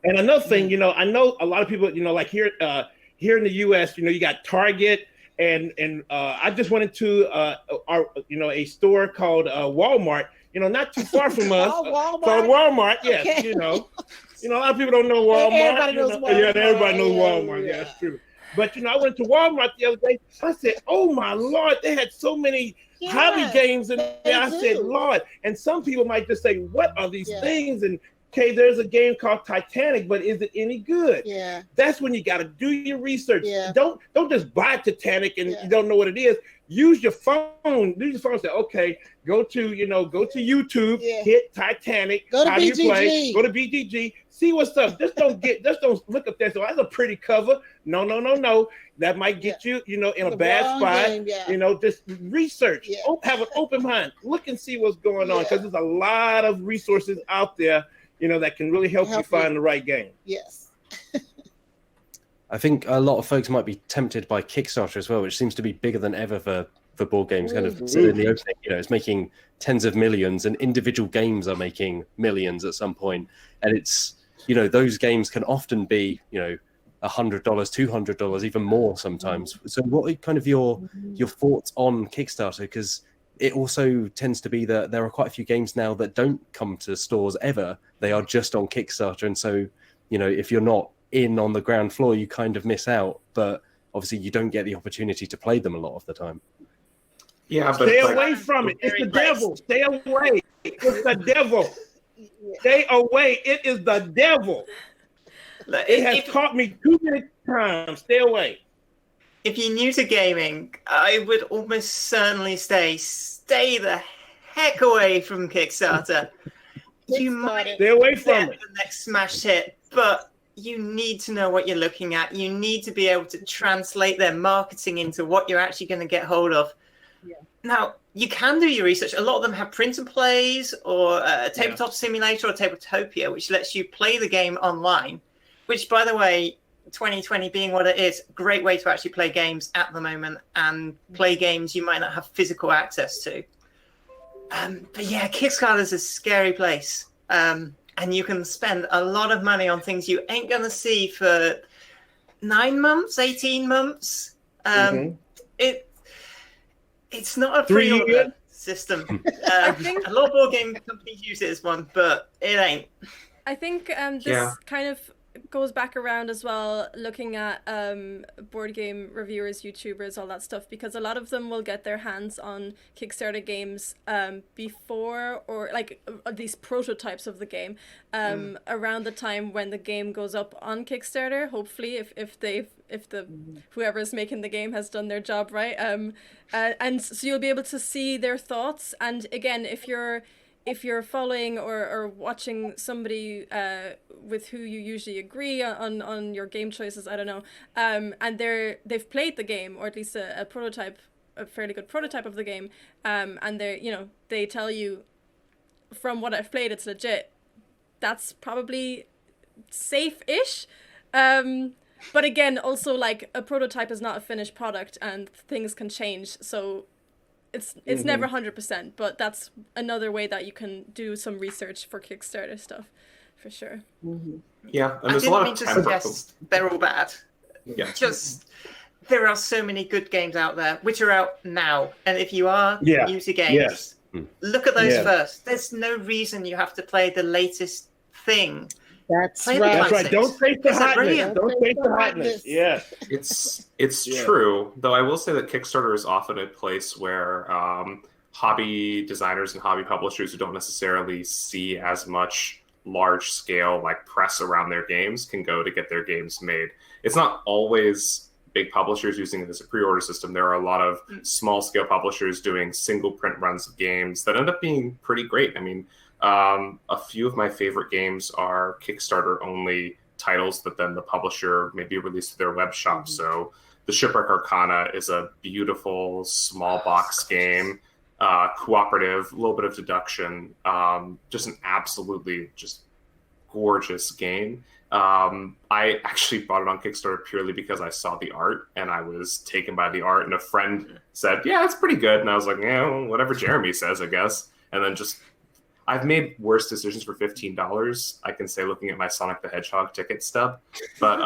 And another thing, I know a lot of people, like here in the U.S., you got Target, and I just went into a store called Walmart, not too far from us. Walmart. Called Walmart, yes. Okay. A lot of people don't know Walmart. Everybody knows Walmart. Yeah, everybody knows Walmart. Yeah, that's true. But I went to Walmart the other day. I said, "Oh my Lord, they had so many hobby games in there." I said, "Lord," and some people might just say, "What are these things?" And okay, there's a game called Titanic, but is it any good? Yeah. That's when you got to do your research. Yeah. Don't just buy Titanic and you don't know what it is. Use your phone. Use your phone and say, okay, go to YouTube, hit Titanic. Go to how do you BGG. play? Go to BGG. See what's up. Just don't look up there. So that's a pretty cover. No. That might get you, in a bad spot. Game, just research. Yeah. Have an open mind. Look and see what's going on, because there's a lot of resources out there, that can really help you find the right game. Yes. I think a lot of folks might be tempted by Kickstarter as well, which seems to be bigger than ever for board games. Kind of said in the opening, it's making tens of millions, and individual games are making millions at some point. And it's, those games can often be, $100, $200, even more sometimes. So what are kind of your thoughts on Kickstarter? Because it also tends to be that there are quite a few games now that don't come to stores ever. They are just on Kickstarter. And so, if you're not in on the ground floor, you kind of miss out. But obviously you don't get the opportunity to play them a lot of the time. Yeah, but stay away from it. It's the devil. Stay away. It's the devil. Stay away. It is the devil. It has caught me too many times. Stay away. If you're new to gaming, I would almost certainly stay the heck away from Kickstarter. You might stay away from it. The next smash hit, but you need to know what you're looking at. You need to be able to translate their marketing into what you're actually going to get hold of. Yeah. Now, you can do your research. A lot of them have print and plays or a tabletop simulator or Tabletopia, which lets you play the game online, which, by the way, 2020 being what it is, great way to actually play games at the moment and play games you might not have physical access to. But yeah, Kickstarter's a scary place. And you can spend a lot of money on things you ain't going to see for 9 months, 18 months. It's not a pre-order system. A lot of board game companies use it as one, but it ain't. I think this kind of goes back around as well, looking at board game reviewers, YouTubers, all that stuff, because a lot of them will get their hands on Kickstarter games before, or like these prototypes of the game around the time when the game goes up on Kickstarter, hopefully, if the whoever's making the game has done their job right, and so you'll be able to see their thoughts. And again, if you're following or watching somebody with who you usually agree on your game choices, I don't know, and they've played the game, or at least a prototype, a fairly good prototype of the game, and they tell you, from what I've played, it's legit, that's probably safe-ish. But again, also, like, a prototype is not a finished product and things can change, so it's never 100%, but that's another way that you can do some research for Kickstarter stuff, for sure. Yeah, and I there's a didn't lot mean of to temper. suggest they're all bad. Yeah. Just, there are so many good games out there, which are out now. And if you are new to games, look at those first. There's no reason you have to play the latest thing. That's Play right. That's right. Don't chase the hotness. brilliant. Don't chase the hotness. Yeah. It's true, though I will say that Kickstarter is often a place where hobby designers and hobby publishers who don't necessarily see as much large scale like press around their games can go to get their games made. It's not always big publishers using it as a pre-order system. There are a lot of small scale publishers doing single print runs of games that end up being pretty great. I mean, a few of my favorite games are Kickstarter only titles that then the publisher maybe released to their web shop. So the Shipwreck Arcana is a beautiful small box game, cooperative, a little bit of deduction, just an absolutely just gorgeous game. I actually bought it on Kickstarter purely because I saw the art and I was taken by the art, and a friend said, yeah, it's pretty good. And I was like, yeah, well, whatever Jeremy says, I guess. And then just, I've made worse decisions for $15, I can say, looking at my Sonic the Hedgehog ticket stub. But,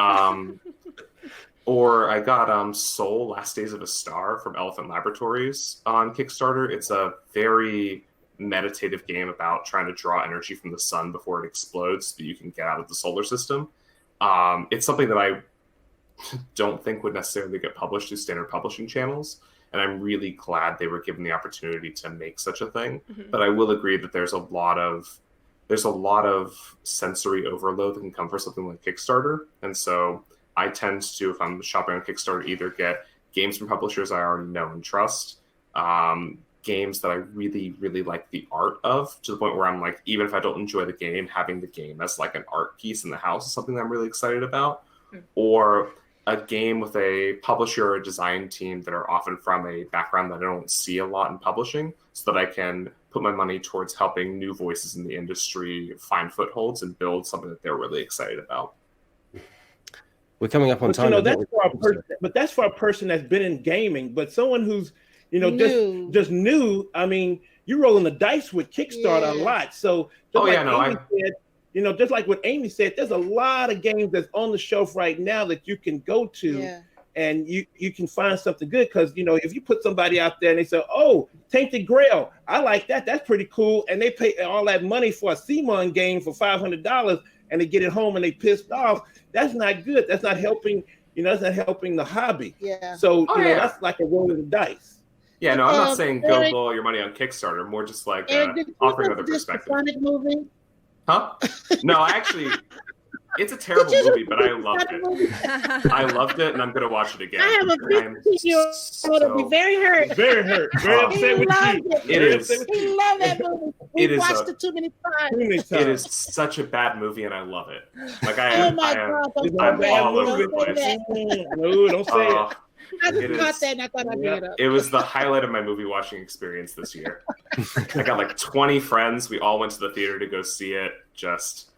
or I got Soul Last Days of a Star from Elephant Laboratories on Kickstarter. It's a very meditative game about trying to draw energy from the sun before it explodes so that you can get out of the solar system. It's something that I don't think would necessarily get published through standard publishing channels, and I'm really glad they were given the opportunity to make such a thing. But I will agree that there's a lot of sensory overload that can come from something like Kickstarter, and so I tend to, if I'm shopping on Kickstarter, either get games from publishers I already know and trust, games that I really, really like the art of, to the point where I'm like, even if I don't enjoy the game, having the game as like an art piece in the house is something that I'm really excited about. Or a game with a publisher or a design team that are often from a background that I don't see a lot in publishing, so that I can put my money towards helping new voices in the industry find footholds and build something that they're really excited about. We're coming up on time. But that's for a person that's been in gaming. But someone who's, just new. I mean, you're rolling the dice with Kickstarter a lot. So, just like what Amy said, there's a lot of games that's on the shelf right now that you can go to, and you can find something good. Because if you put somebody out there and they say, "Oh, Tainted Grail, I like that. That's pretty cool," and they pay all that money for a Simon game for $500, and they get it home and they pissed off. That's not good. That's not helping. That's not helping the hobby. Yeah. So that's like a roll of the dice. Yeah, no, I'm not saying go blow all your money on Kickstarter. More just like offering another perspective. Sonic movie? Huh? No, it's a terrible movie, but I loved it. I loved it, and I'm gonna watch it again. I have a 15-year-old that'll be very hurt. Very hurt. Very upset with you. It is. He loved that movie. We watched it too many times. It is such a bad movie, and I love it. Like I'm all over the place. No, don't say it. I just It caught is- that and I thought I'd bring it up. It was the highlight of my movie watching experience this year. I got like 20 friends. We all went to the theater to go see it. Just,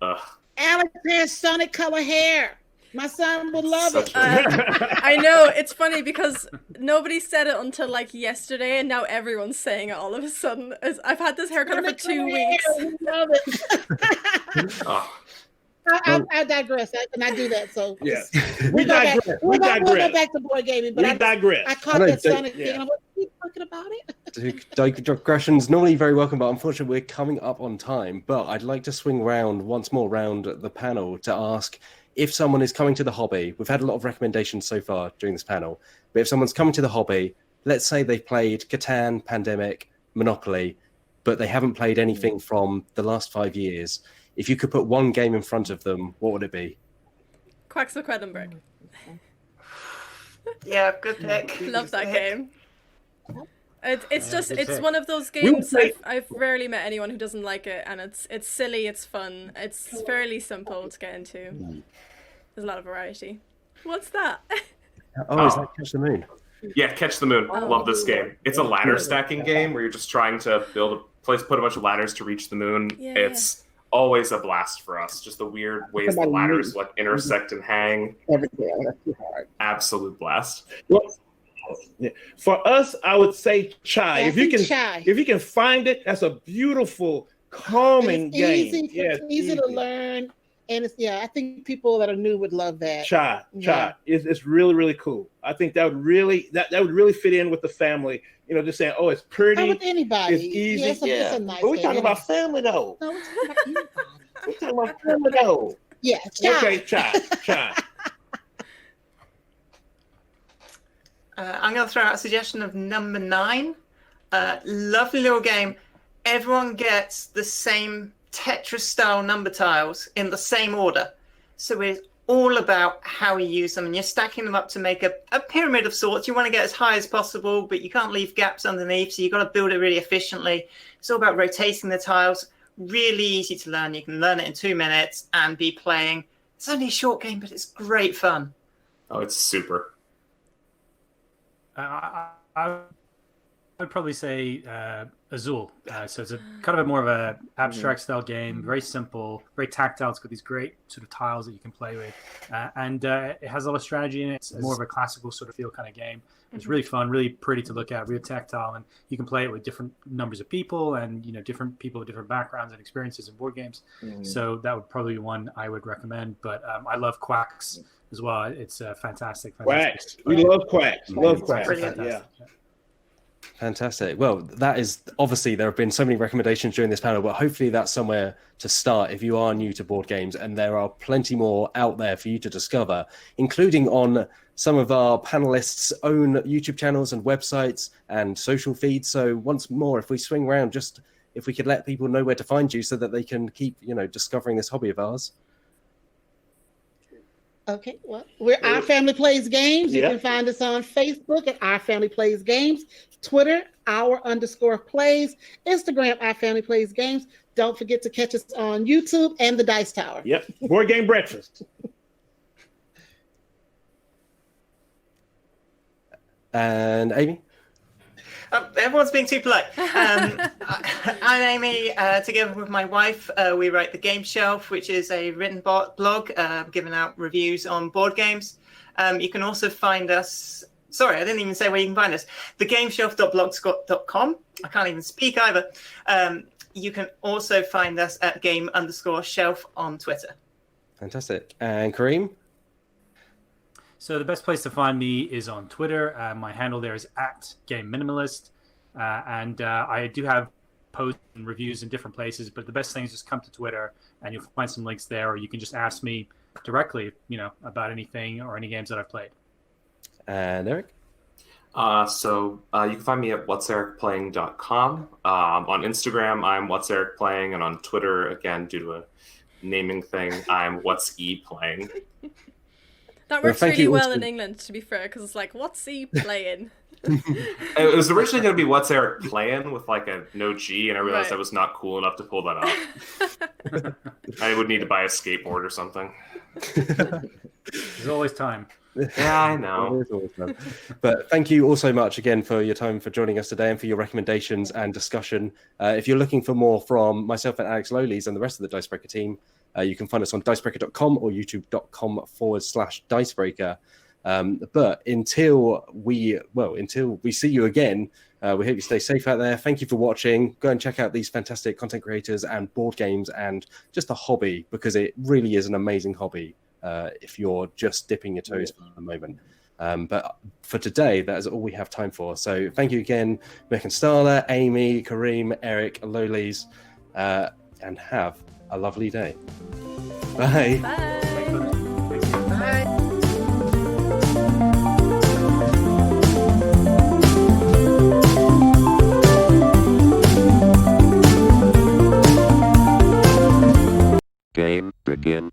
ugh. Alex has Sonic color hair. My son would love Such it. I know, it's funny because nobody said it until like yesterday, and now everyone's saying it all of a sudden. I've had this hair color for Sonic 2 color weeks. hair, we love it. Oh, I digress. I cannot do that. So Yeah. we'll digress. We'll go back to board gaming. But We I digress. caught I that don't Sonic thing. yeah. And I was like, talking about it. Digression's normally very welcome, but unfortunately we're coming up on time. But I'd like to swing round once more round the panel to ask if someone is coming to the hobby. We've had a lot of recommendations so far during this panel, but if someone's coming to the hobby, let's say they've played Catan, Pandemic, Monopoly, but they haven't played anything from the last 5 years. If you could put one game in front of them, what would it be? Quacks of Quedlinburg. Yeah, good pick. Love that game. It's just good it's pick. one of those will games play- I've rarely met anyone who doesn't like it, and it's silly, it's fun, it's fairly simple to get into. There's a lot of variety. What's that? Oh, is that Catch the Moon? yeah, Catch the Moon. Love this game. It's a ladder stacking game where you're just trying to build a place, put a bunch of ladders to reach the moon. Yeah, It's always a blast for us. Just the weird ways the ladders like intersect and hang. Everything. That's too hard. Absolute blast. Well, yeah. For us, I would say Chai. Yeah, I If you think can, Chai. if you can find it, that's a beautiful, calming It's game. easy, Yeah, it's easy to learn, and it's I think people that are new would love that. Chai. Yeah. It's really, really cool. I think that would really fit in with the family. You know, just saying, oh, it's Or pretty, with anybody. it's easy. Yeah, it's a nice but we're game. talking about family though. No, we're talking about anybody. We're talking about family though. Yeah, Chai. Okay, Chai. I'm going to throw out a suggestion of number 9. Lovely little game. Everyone gets the same Tetris-style number tiles in the same order. So it's all about how you use them. And you're stacking them up to make a pyramid of sorts. You want to get as high as possible, but you can't leave gaps underneath. So you've got to build it really efficiently. It's all about rotating the tiles. Really easy to learn. You can learn it in 2 minutes and be playing. It's only a short game, but it's great fun. Oh, it's super. I would probably say Azul. So it's a kind of more of a abstract style game, very simple, very tactile. It's got these great sort of tiles that you can play with, and it has a lot of strategy in it. It's more of a classical sort of feel kind of game. It's really fun, really pretty to look at, really tactile, and you can play it with different numbers of people, and different people with different backgrounds and experiences in board games. So that would probably be one I would recommend. But I love Quacks as well. It's fantastic. Quacks. We love Quacks. Love Quacks. Brilliant. Yeah. Fantastic. Well, that is obviously there have been so many recommendations during this panel, but hopefully that's somewhere to start if you are new to board games, and there are plenty more out there for you to discover, including on some of our panelists' own YouTube channels and websites and social feeds. So once more, if we swing around, just if we could let people know where to find you so that they can keep, discovering this hobby of ours. Okay, well, we're Our Family Plays Games. You Yeah. can find us on Facebook at Our Family Plays Games, Twitter, _plays, Instagram, Our Family Plays Games. Don't forget to catch us on YouTube and the Dice Tower. Yep. Board Game Breakfast. And Amy? Everyone's being too polite. I'm Amy. Together with my wife, we write The Game Shelf, which is a written blog giving out reviews on board games. You can also find us. Sorry, I didn't even say where you can find us. thegameshelf.blogspot.com. I can't even speak either. You can also find us at game_shelf on Twitter. Fantastic. And Kareem? So the best place to find me is on Twitter. My handle there is @GameMinimalist. And I do have posts and reviews in different places, but the best thing is just come to Twitter and you'll find some links there, or you can just ask me directly, about anything or any games that I've played. And Eric? So you can find me at what'sericplaying.com. On Instagram, I'm what'sericplaying, and on Twitter, again, due to a naming thing, I'm what'seplaying. That Well, works thank really you well also- in England, to be fair, because it's like, what's he playing? It was originally going to be What's Eric Playing with like a no G, and I realized Right. I was not cool enough to pull that off. I would need to buy a skateboard or something. There's always time. Yeah, I know. It is always fun. But thank you all so much again for your time, for joining us today, and for your recommendations and discussion. If you're looking for more from myself and Alex Lolies and the rest of the Dicebreaker team, you can find us on dicebreaker.com or youtube.com/Dicebreaker. But until we see you again, we hope you stay safe out there. Thank you for watching. Go and check out these fantastic content creators and board games and just a hobby, because it really is an amazing hobby if you're just dipping your toes for the moment. But for today, that is all we have time for. So thank you again, Mick and Starla, Amy, Kareem, Eric, Lolies, and have a lovely day. Bye. Bye. Game begin.